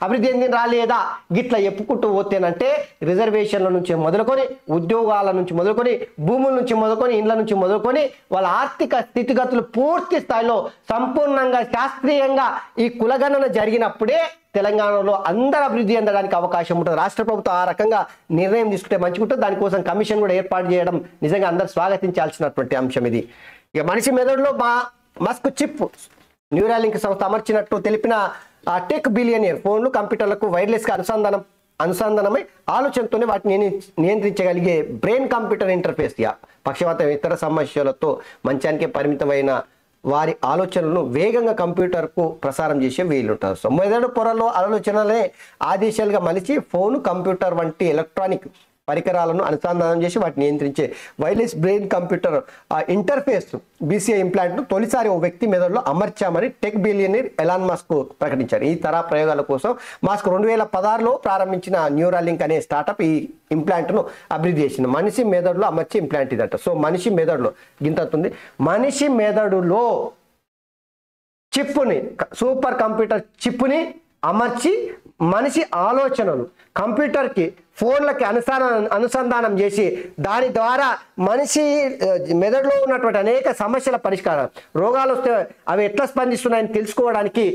అభివృద్ధి చెందిన రాలేదా, గిట్లా చెప్పుకుంటూ పోతేనంటే రిజర్వేషన్ల నుంచి మొదలుకొని, ఉద్యోగాల నుంచి మొదలుకొని, భూముల నుంచి మొదలుకొని, ఇండ్ల నుంచి మొదలుకొని వాళ్ళ ఆర్థిక స్థితిగతులు పూర్తి స్థాయిలో సంపూర్ణంగా శాస్త్రీయంగా ఈ కులగణన జరిగినప్పుడే తెలంగాణలో అందరు అభివృద్ధి చెందడానికి అవకాశం ఉంటుంది. రాష్ట్ర ప్రభుత్వం ఆ రకంగా నిర్ణయం తీసుకుంటే మంచిగా ఉంటుంది. దానికోసం కమిషన్ కూడా ఏర్పాటు చేయడం నిజంగా అందరూ స్వాగతించాల్సినటువంటి అంశం ఇది. ఇక మనిషి మెదడులో మస్క్ చిప్ న్యూరాలింక్ సంస్థ అమర్చినట్టు తెలిపిన టెక్ బిలియనియర్. ఫోన్లు, కంప్యూటర్లకు వైర్లెస్గా అనుసంధానమై ఆలోచనతోనే వాటిని నియంత్రించగలిగే బ్రెయిన్ కంప్యూటర్ ఇంటర్ఫేస్. పక్షవాతం ఇతర సమస్యలతో మంచానికే పరిమితమైన వారి ఆలోచనలను వేగంగా కంప్యూటర్కు ప్రసారం చేసే వీలుంటారు. సో మెదడు పొరలో ఆలోచనలనే ఆదేశాలుగా మలిచి ఫోన్, కంప్యూటర్ వంటి ఎలక్ట్రానిక్ పరికరాలను అనుసంధానం చేసి వాటిని నియంత్రించే wireless brain computer interface BCI ఇంప్లాంట్ను తొలిసారి ఓ వ్యక్తి మెదడులో అమర్చామని టెక్ బిలియనీర్ ఎలాన్ మస్క్ ప్రకటించారు. ఈ తరహా ప్రయోగాల కోసం మస్క్ 2016లో ప్రారంభించిన న్యూరాలింక్ అనే స్టార్టప్ ఈ ఇంప్లాంట్ను అభివృద్ధి చేసింది. మనిషి మెదడులో అమర్చే ఇంప్లాంట్ ఇదంట. సో మనిషి మెదడులో గింతుంది, మనిషి మెదడులో చిప్పుని, సూపర్ కంప్యూటర్ చిప్పుని అమర్చి మనిషి ఆలోచనలు కంప్యూటర్కి, ఫోన్లకి అనుసంధానం చేసి దాని ద్వారా మనిషి మెదడులో ఉన్నటువంటి అనేక సమస్యల పరిష్కారం, రోగాలు వస్తే అవి ఎట్లా స్పందిస్తున్నాయని తెలుసుకోవడానికి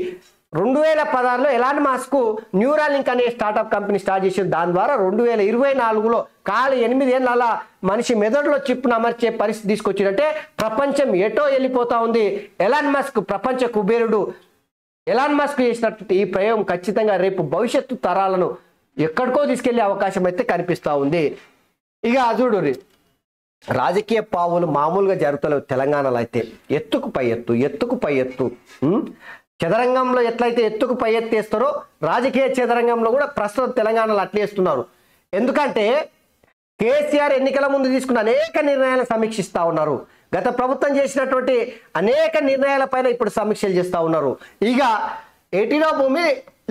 2016లో ఎలాన్ మస్క్ న్యూరాలింక్ అనే స్టార్టప్ కంపెనీ స్టార్ట్ చేసి దాని ద్వారా 2024లో కాలి 8 ఏళ్ళ మనిషి మెదడులో చిప్ను అమర్చే పరిస్థితి తీసుకొచ్చిందంటే ప్రపంచం ఎటో వెళ్ళిపోతా ఉంది. ఎలాన్ మస్క్ ప్రపంచ కుబేరుడు. ఎలాన్ మస్క్ చేసినటువంటి ఈ ప్రయోగం ఖచ్చితంగా రేపు భవిష్యత్తు తరాలను ఎక్కడికో తీసుకెళ్లే అవకాశం అయితే కనిపిస్తూ ఉంది. ఇక చూడు రాజకీయ పావులు మామూలుగా జరుగుతలేవు తెలంగాణలో అయితే. ఎత్తుకు పై ఎత్తు, ఎత్తుకు పై ఎత్తు. చదరంగంలో ఎట్లయితే ఎత్తుకు పై ఎత్తేస్తారో రాజకీయ చదరంగంలో కూడా ప్రస్తుతం తెలంగాణలో అట్లేస్తున్నారు. ఎందుకంటే కేసీఆర్ ఎన్నికల ముందు తీసుకున్న అనేక నిర్ణయాలను సమీక్షిస్తూ ఉన్నారు. గత ప్రభుత్వం చేసినటువంటి అనేక నిర్ణయాలపైన ఇప్పుడు సమీక్షలు చేస్తూ ఉన్నారు. ఇక ఏటీలో భూమి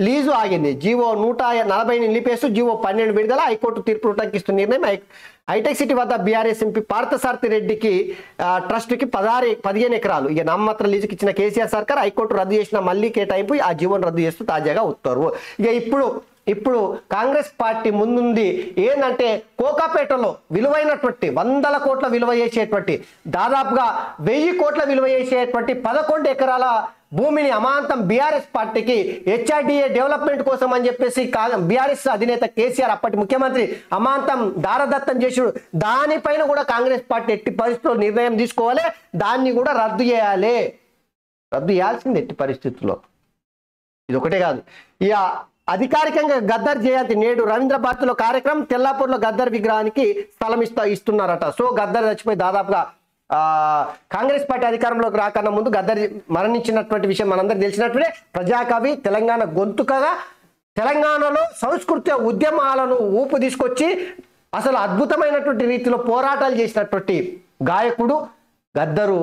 లీజు ఆగింది. జీవో 140 నిలిపేస్తూ జీవో 12 విడుదల. హైకోర్టు తీర్పు ఉటంకిస్తున్న నిర్ణయం. హైటెక్ సిటీ వద్ద బీఆర్ఎస్ ఎంపీ పార్థసారథి రెడ్డికి ట్రస్ట్కి 15 ఎకరాలు ఇక నామమాత్ర లీజుకి ఇచ్చిన కేసీఆర్ సర్కార్ హైకోర్టు రద్దు చేసిన మళ్ళీ కేటాయింపు ఆ జీవోను రద్దు చేస్తూ తాజాగా ఉత్తర్వు. ఇక ఇప్పుడు కాంగ్రెస్ పార్టీ ముందుంది ఏంటంటే కోకాపేటలో విలువైనటువంటి 100 కోట్ల విలువ చేసేటువంటి దాదాపుగా 1000 కోట్ల విలువ చేసేటువంటి 11 ఎకరాల భూమిని అమాంతం బీఆర్ఎస్ పార్టీకి హెచ్ఆర్డీఏ డెవలప్మెంట్ కోసం అని చెప్పేసి బీఆర్ఎస్ అధినేత కేసీఆర్ అప్పటి ముఖ్యమంత్రి అమాంతం దారదత్తం చేసాడు. దానిపైన కూడా కాంగ్రెస్ పార్టీ ఎట్టి పరిస్థితుల్లో నిర్ణయం తీసుకోవాలి. దాన్ని కూడా రద్దు చేయాల్సింది ఎట్టి పరిస్థితుల్లో. ఇది ఒకటే కాదు, ఇక అధికారికంగా గద్దర్ జయంతి నేడు రవీంద్ర భారతిలో కార్యక్రమం. తెల్లాపూర్లో గద్దర్ విగ్రహానికి స్థలం ఇస్తున్నారట. సో గద్దర్ చచ్చిపోయి దాదాపుగా కాంగ్రెస్ పార్టీ అధికారంలోకి రాకన్నా ముందు గద్దర్ మరణించినటువంటి విషయం మనందరికి తెలిసినట్టునే. ప్రజాకవి, తెలంగాణ గొంతుకగా తెలంగాణలో సాంస్కృతిక ఉద్యమాలను ఊపు తీసుకొచ్చి అసలు అద్భుతమైనటువంటి రీతిలో పోరాటాలు చేసినటువంటి గాయకుడు గద్దరు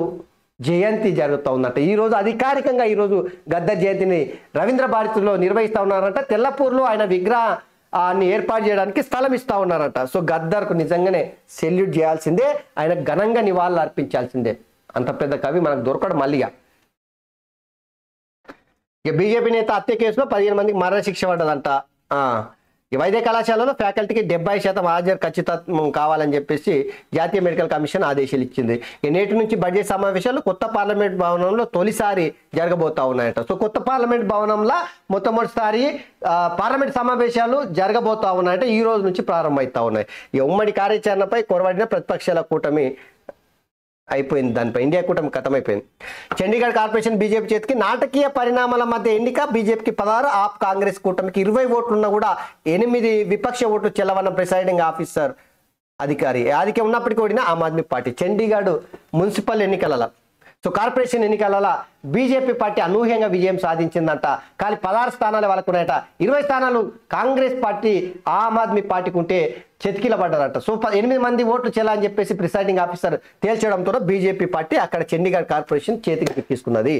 జయంతి జరుగుతూ ఉందంట. ఈరోజు అధికారికంగా ఈరోజు గద్దర్ జయంతిని రవీంద్ర భారతిలో నిర్వహిస్తూ ఉన్నారంట. తెల్లపూర్లో ఆయన విగ్రహాన్ని ఏర్పాటు చేయడానికి స్థలం ఇస్తూ ఉన్నారంట. సో గద్దర్కు నిజంగానే సెల్యూట్ చేయాల్సిందే, ఆయన ఘనంగా నివాళులు అర్పించాల్సిందే. అంత పెద్ద కవి మనకు దొరకడం మళ్ళీగా. ఇక బీజేపీ నేత హత్య కేసులో 15 మందికి మరణశిక్ష పడ్డదంట. ఈ వైద్య కళాశాలలో ఫ్యాకల్టీకి 70% హాజరు ఖచ్చితం కావాలని చెప్పేసి జాతీయ మెడికల్ కమిషన్ ఆదేశాలు ఇచ్చింది. నేటి నుంచి బడ్జెట్ సమావేశాలు కొత్త పార్లమెంట్ భవనంలో తొలిసారి జరగబోతా ఉన్నాయట. సో కొత్త పార్లమెంట్ భవనంలో మొట్టమొదటిసారి పార్లమెంట్ సమావేశాలు జరగబోతా ఉన్నాయంటే ఈ రోజు నుంచి ప్రారంభమవుతా ఉన్నాయి. ఈ ఉమ్మడి కార్యాచరణపై కొరవడిన ప్రతిపక్షాల కూటమి అయిపోయింది. దానిపై ఇండియా కూటమి ఖతమైపోయింది. చండీగఢ్ కార్పొరేషన్ బీజేపీ చేతికి. నాటకీయ పరిణామాల మధ్య ఎన్నిక. బీజేపీకి 16, ఆప్ కాంగ్రెస్ కూటమికి 20 ఓట్లున్నా కూడా 8 విపక్ష ఓట్లు చెల్లవన్న ప్రిసైడింగ్ ఆఫీసర్ అధికారి ఆదికే ఉన్నప్పటికీ ఓడిన ఆమ్ ఆద్మీ పార్టీ. చండీగఢ్ మున్సిపల్ ఎన్నికలలో సో కార్పొరేషన్ ఎన్నికలలో బీజేపీ పార్టీ అనూహ్యంగా విజయం సాధించిందంట. కానీ 16 స్థానాలు వాళ్ళకు ఉన్నాయట. 20 స్థానాలు కాంగ్రెస్ పార్టీ ఆమ్ ఆద్మీ పార్టీకి ఉంటే చెతికిల పడ్డారట. సో 8 మంది ఓట్లు చెల్లని చెప్పేసి ప్రిసైడింగ్ ఆఫీసర్ తేల్చడంతో బీజేపీ పార్టీ అక్కడ చండీగఢ్ కార్పొరేషన్ చేతికి తీసుకున్నది.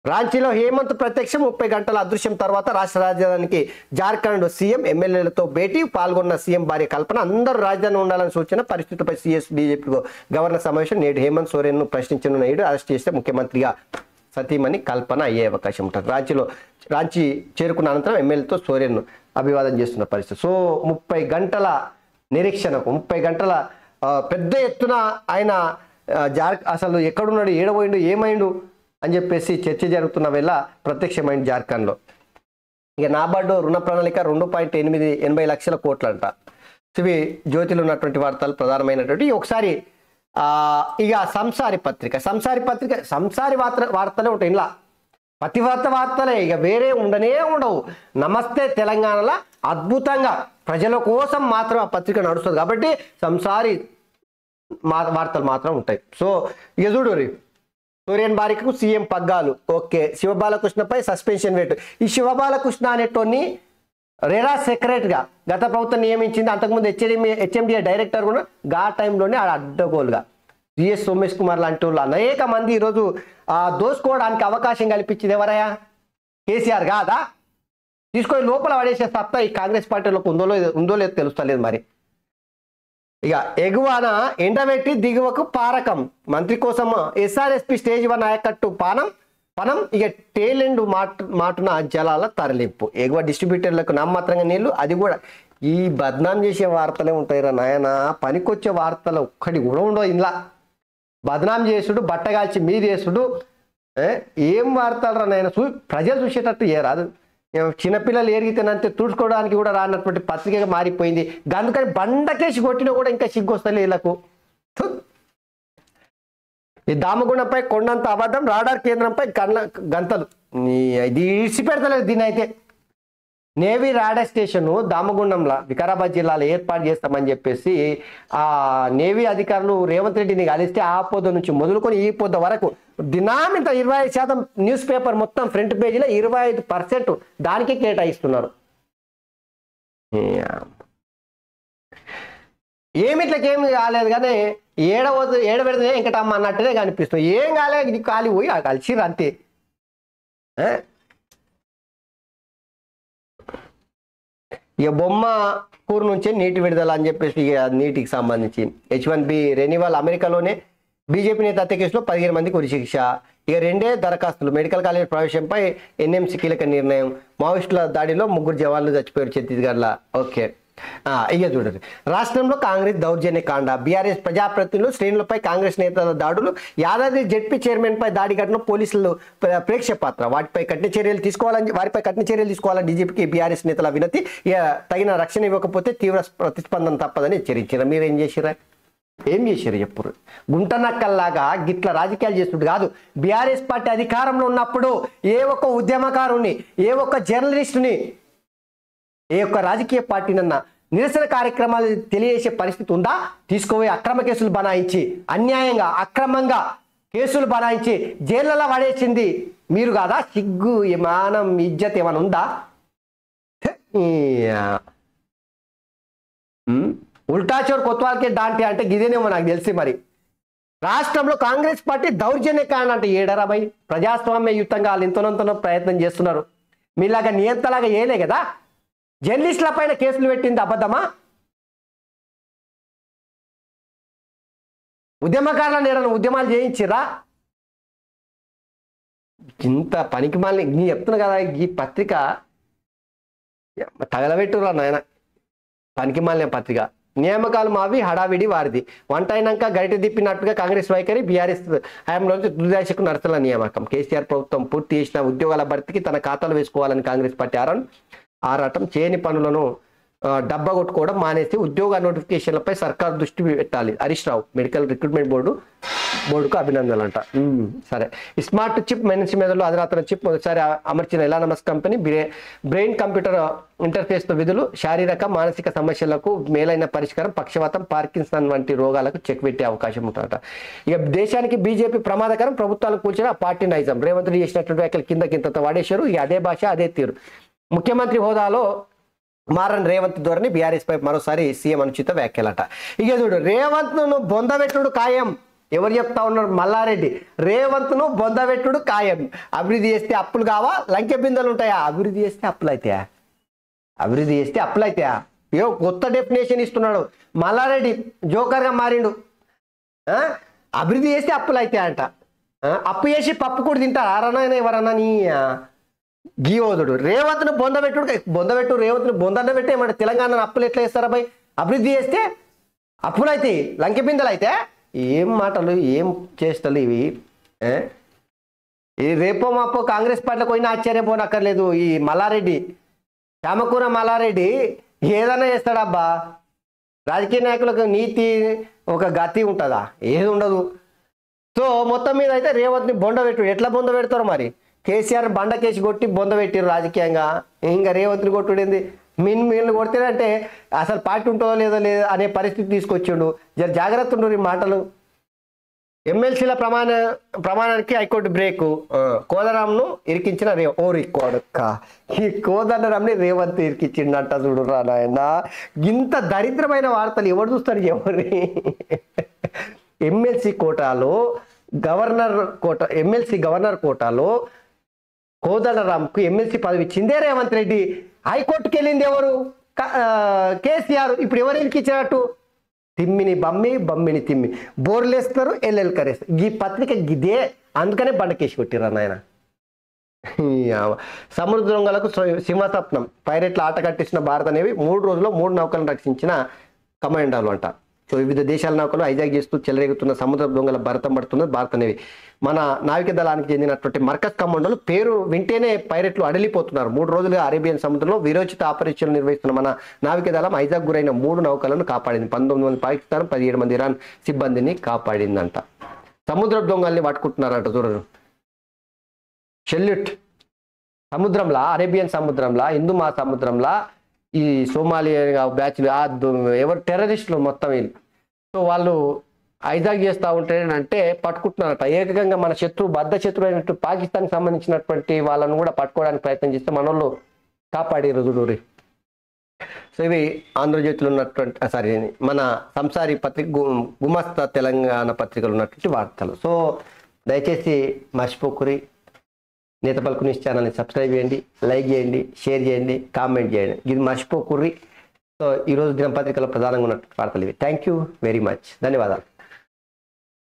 రాంచీలో హేమంత్ ప్రత్యక్షం. 30 గంటల అదృశ్యం తర్వాత రాష్ట్ర రాజధానికి జార్ఖండ్ సీఎం ఎమ్మెల్యేలతో భేటీ. పాల్గొన్న సీఎం భార్య కల్పన. అందరూ రాజధాని ఉండాలని సూచన. పరిస్థితులపై సీఎస్ బీజేపీ గవర్నర్ సమావేశం. నేడు హేమంత్ సోరెన్ను ప్రశ్నించిన నాయుడు అరెస్ట్ చేస్తే ముఖ్యమంత్రిగా సతీమణి కల్పన అయ్యే అవకాశం ఉంటుంది. రాంచీ చేరుకున్న అనంతరం ఎమ్మెల్యేతో సోరెన్ను అభివాదం చేస్తున్న పరిస్థితి. సో 30 గంటల నిరీక్షణకు 30 గంటల పెద్ద ఎత్తున ఆయన అసలు ఎక్కడున్నాడు, ఏడబోయిండు, ఏమైండు అని చెప్పేసి చర్చ జరుగుతున్న వేళ ప్రత్యక్షమైంది జార్ఖండ్లో. ఇక నాబార్డు రుణ ప్రణాళిక 2.80 లక్షల కోట్లంట. ఇవి జ్యోతిలో ఉన్నటువంటి వార్తలు ప్రధానమైనటువంటి. ఒకసారి ఇక సంసారి వార్తలే ఉంటాయి. ఇలా పతివార్త వార్తలే, ఇక వేరే ఉండవు. నమస్తే తెలంగాణలో అద్భుతంగా ప్రజల కోసం మాత్రం ఆ పత్రిక నడుస్తుంది కాబట్టి సంసారి వార్తలు మాత్రం ఉంటాయి. సో ఇక చూడు సూర్యన్ భార్యకు సీఎం పగ్గాలు. ఓకే, శివబాలకృష్ణపై సస్పెన్షన్ వేటు. ఈ శివబాలకృష్ణ అనేటోని రెరా సెక్రటరీగా గత ప్రభుత్వం నియమించింది. అంతకుముందు హెచ్ఎండిఏ డైరెక్టర్ కూడా గా టైంలోనే అడ్డగోలుగా జిఎస్ సోమేష్ కుమార్ లాంటి వాళ్ళు అనేక మంది ఈరోజు దోసుకోవడానికి అవకాశం కల్పించింది ఎవరయ్యా? కేసీఆర్ కాదా? తీసుకొని లోపల పడేసే సత్తా ఈ కాంగ్రెస్ పార్టీలోకి ఉందో లేదో తెలుస్తలేదు. మరి ఇక ఎగువన ఎండబెట్టి దిగువకు పారకం. మంత్రి కోసం ఎస్ఆర్ఎస్పి స్టేజ్ 1 ఆయకట్టు పనం. ఇక టేలెండ్ మాటున జలాల తరలింపు. ఎగువ డిస్ట్రిబ్యూటర్లకు నామమాత్రంగా నీళ్లు. అది కూడా ఈ బద్నాం చేసే వార్తలే ఉంటాయిరా నాయన. పనికొచ్చే వార్తలు ఒక్కటి కూడా ఉండవు. ఇలా బద్నాం చేసుడు, బట్టగాల్చి మీదేసుడు, ఏం వాడతారా నాయన ప్రజలు చూసేటట్టు ఏ రాదు. చిన్నపిల్లలు ఎరిగితేనంతే తుడుచుకోవడానికి కూడా రానటువంటి పత్రికగా మారిపోయింది. అందుకని బండకేసి కొట్టినా కూడా ఇంకా సిగ్గు వస్తలే వీళ్ళకు. ఈ దామగుండంపై కొండంత అబద్ధం, రాడార్ కేంద్రంపై గంతలు. ఇది ఇడిచి పెడతలేదు దీన్ని. అయితే నేవీ రాడార్ స్టేషన్ దామగుండంలో వికారాబాద్ జిల్లాలో ఏర్పాటు చేస్తామని చెప్పేసి ఆ నేవీ అధికారులు రేవంత్ రెడ్డిని కలిస్తే ఆ పొద్దు నుంచి మొదలుకొని ఈ పొద్దు వరకు దినామింత 25% న్యూస్ పేపర్ మొత్తం ఫ్రంట్ పేజీలో 25% దానికే కేటాయిస్తున్నారు. ఏమిట్లకేమి కాలేదు కానీ ఏడబెడితే ఇంకటమ్మ అన్నట్టునే కనిపిస్తుంది. ఏం కాలేదు, ఇది ఖాళీ పోయి కలిసిరు అంతే. ఇక బొమ్మ కూరు నుంచే నీటి విడుదల అని చెప్పేసి ఇక నీటికి సంబంధించి H1B రెన్యువల్. అమెరికాలోనే బీజేపీ నేత హత్య కేసులో 15 మందికి ఉరిశిక్ష. ఇక 2 దరఖాస్తులు. మెడికల్ కాలేజ్ ప్రవేశంపై NMC కీలక నిర్ణయం. మావోయిస్టుల దాడిలో 3 జవాన్లు చచ్చిపోయారు ఛత్తీస్గఢ్లో. ఓకే, ఇక చూడండి. రాష్ట్రంలో కాంగ్రెస్ దౌర్జన్య కాండ. బీఆర్ఎస్ ప్రజాప్రతినిధులు శ్రేణులపై కాంగ్రెస్ నేతల దాడులు. యాదాద్రి జెడ్పీ చైర్మన్ పై దాడి ఘటన పోలీసులు ప్రేక్ష పాత్ర. వారిపై కఠిన చర్యలు తీసుకోవాలని డీజీపీకి బీఆర్ఎస్ నేతల వినతి. ఇక తగిన రక్షణ ఇవ్వకపోతే తీవ్ర ప్రతిస్పందన తప్పదని హెచ్చరించారు. మీరేం చేసిరా? ఏం చేశారు చెప్పురు? గుంటనక్కల్లాగా గిట్ల రాజకీయాలు చేస్తుడు కాదు. బీఆర్ఎస్ పార్టీ అధికారంలో ఉన్నప్పుడు ఏ ఒక్క ఉద్యమకారుని, ఏ ఒక్క జర్నలిస్టుని, ఏ ఒక్క రాజకీయ పార్టీనన్నా నిరసన కార్యక్రమాలు తెలియజేసే పరిస్థితి ఉందా? తీసుకుపోయి అక్రమ కేసులు బనాయించి, అన్యాయంగా అక్రమంగా కేసులు బనాయించి జైళ్ళలో పడేసింది మీరు కాదా? సిగ్గు, మానం, ఇజ్జత్ ఏమైనా ఉందా? ఉల్టాచోర్ కొత్వాల్కే డాంటి అంటే గిదేనేమో నాకు తెలిసి. మరి రాష్ట్రంలో కాంగ్రెస్ పార్టీ దౌర్జన్య కాండ అంటే ఏడరాబై ప్రజాస్వామ్యయుతంగా వాళ్ళు ఇంతనంతనో ప్రయత్నం చేస్తున్నారు. మీలాగా నియంతలాగా ఏలే కదా. జర్నలిస్టుల పైన కేసులు పెట్టింది అబద్ధమా? ఉద్యమకారులను ఏడన్నా ఉద్యమాలు చేయించిరా? ఇంత పనికి మళ్ళీ నీ చెప్తున్నా కదా, ఈ పత్రిక తగలబెట్టురా నాయన. పనికి మాలిన పత్రిక. నియామకాలు మావి, హడావిడి వారిది. వంట అయినాక గరిట తిప్పినట్టుగా కాంగ్రెస్ వైఖరి. బీఆర్ఎస్ హయాంలో దుర్దశకు నర్సల నియామకం. కేసీఆర్ ప్రభుత్వం పూర్తి చేసిన ఉద్యోగాల భర్తీకి తన ఖాతాలు వేసుకోవాలని కాంగ్రెస్ పార్టీ ఆరాటం. చేయని పనులను డబ్బా కొట్టుకోవడం మానేసి ఉద్యోగ నోటిఫికేషన్లపై సర్కారు దృష్టి పెట్టాలి. హరీష్ రావు మెడికల్ రిక్రూట్మెంట్ బోర్డుకు అభినందనలు అంట. సరే. స్మార్ట్ చిప్ మెన్స్ మెదడులో అధునాతన చిప్ మొదటిసారి అమర్చిన ఎలానమస్ కంపెనీ బ్రెయిన్ కంప్యూటర్ ఇంటర్ఫేస్తో విధులు. శారీరక మానసిక సమస్యలకు మేలైన పరిష్కారం. పక్షవాతం, పార్కిన్సన్ వంటి రోగాలకు చెక్ పెట్టే అవకాశం ఉంటుందట. ఇక దేశానికి బీజేపీ ప్రమాదకరం. ప్రభుత్వాలు కూల్చిన పార్టీ నైజం. రేవంత్ రెడ్డి చేసినటువంటి వ్యాఖ్యలు కింద వాడేశారు. ఇక అదే భాష అదే తీరు. ముఖ్యమంత్రి హోదాలో మారన్ రేవంత్ ధోరణి. బీఆర్ఎస్ పై మరోసారి సీఎం అనుచిత వ్యాఖ్యలట. ఇక చూడు, రేవంత్ ను బొందబెట్టుడు ఖాయం. ఎవరు చెప్తా ఉన్నారు? మల్లారెడ్డి. రేవంత్ ను బొందబెట్టుడు ఖాయం. అభివృద్ధి చేస్తే అప్పులు కావా? లంకె బిందెలు ఉంటాయా? అభివృద్ధి చేస్తే అప్పులు అవుతాయా? అభివృద్ధి చేస్తే అప్పులు అవుతాయా? కొత్త డెఫినేషన్ ఇస్తున్నాడు మల్లారెడ్డి. జోకర్గా మారిండు. అభివృద్ధి చేస్తే అప్పులు అవుతాయంట. అప్పు చేసి పప్పు కూడా తింటారు ఆరనైనా ఎవరన్నా? నీ గీవోదుడు రేవంత్ను బొందబెట్టు రేవంత్ను బొందన్న పెట్టి ఏమంటే తెలంగాణ అప్పులు ఎట్లా వేస్తారా భయ్? అభివృద్ధి చేస్తే అప్పులు అయితే లంకె బిందెలు అయితే. ఏం మాటలు, ఏం చేష్టలు ఇవి. ఈ రేపో మాపో కాంగ్రెస్ పార్టీలకు పోయినా ఆశ్చర్యపోనక్కర్లేదు. ఈ మల్లారెడ్డి, చామకూర మల్లారెడ్డి ఏదన్నా చేస్తాడబ్బా. రాజకీయ నాయకులకు నీతి ఒక గతి ఉంటుందా? ఏది ఉండదు. సో మొత్తం మీద అయితే రేవంత్ని బొందబెట్టు. ఎట్లా బొందబెడతారు మరి? కేసీఆర్ బండకేసి కొట్టి బొందబెట్టారు రాజకీయంగా. ఇంకా రేవంత్ని కొట్టుడేంది? మిన్లు కొడితేనంటే అసలు పార్టీ ఉంటుందో లేదో అనే పరిస్థితి తీసుకొచ్చిండు. జాగ్రత్త ఉండు ఈ మాటలు. ఎమ్మెల్సీల ప్రమాణానికి హైకోర్టు బ్రేకు. కోదండరాంను ఇరికించిన ఈ కోదండరాంని రేవంత్ ఇరికించిండంట. చూడురా నాయన, ఇంత దరిద్రమైన వార్తలు ఎవరు చూస్తారు? ఎవరి ఎమ్మెల్సీ గవర్నర్ కోటాలో కోదండరాంకు ఎమ్మెల్సీ పదవి ఇచ్చిందే రేవంత్ రెడ్డి. హైకోర్టుకి వెళ్ళింది ఎవరు? కేసీఆర్. ఇప్పుడు ఎవరు ఇరికిచ్చినట్టు? తిమ్మిని బమ్మిని తిమ్మి బోర్లేస్తారు, ఎల్లెల్ కరేస్తారు. ఈ పత్రిక గిదే. అందుకనే బండకేసి కొట్టిరా నాయన. సముద్రంగలకు సింహస్వప్నం. పైరెట్ల ఆట కట్టించిన భారత నేవీ 3 రోజుల్లో 3 నౌకలను రక్షించిన కమాండర్లు అంట. సో వివిధ దేశాల నౌకలు హైజాక్ చేస్తూ చెలరేగుతున్న సముద్ర దొంగల భరతం పడుతున్నది భారత నేవీ. మన నావిక దళానికి చెందినటువంటి మర్కజ్ కమాండోలు పేరు వింటేనే పైరెట్లు అడలిపోతున్నారు. 3 రోజులుగా అరేబియన్ సముద్రంలో వీరోచిత ఆపరేషన్లు నిర్వహిస్తున్న మన నావిక దళం హైజాక్ గురైన 3 నౌకలను కాపాడింది. 19 మంది పాకిస్తాన్, 17 మంది ఇరాన్ సిబ్బందిని కాపాడిందంట. సముద్ర దొంగల్ని పట్టుకుంటున్నారంట చూడరు. షెల్యూట్ సముద్రంలా, అరేబియన్ సముద్రంలా, హిందూ మహాసముద్రంలా ఈ సోమాలియా బ్యాచ్లు ఎవరు టెర్రరిస్టులు మొత్తం వీళ్ళు. సో వాళ్ళు హైజాక్ చేస్తూ ఉంటే పట్టుకుంటున్నారట. ఏకంగా మన బద్ధ శత్రువు అయినట్టు పాకిస్తాన్కి సంబంధించినటువంటి వాళ్ళను కూడా పట్టుకోవడానికి ప్రయత్నం చేస్తే మన వాళ్ళు కాపాడారు చూడూరి. సో ఇవి ఆంధ్రజ్యోతిలో ఉన్నటువంటి మన సంసారి పత్రిక, గుమస్తా తెలంగాణ పత్రికలు ఉన్నటువంటి వార్తలు. సో దయచేసి మర్చిపోకురి. నేత పలుకు న్యూస్ ఛానల్ని సబ్స్క్రైబ్ చేయండి, లైక్ చేయండి, షేర్ చేయండి, కామెంట్ చేయండి. ఇది మర్చిపోకుర్రి. సో ఈరోజు దినపత్రికలో ప్రధానంగా ఉన్న వార్తలు ఇవి. Thank you very much. ధన్యవాదాలు.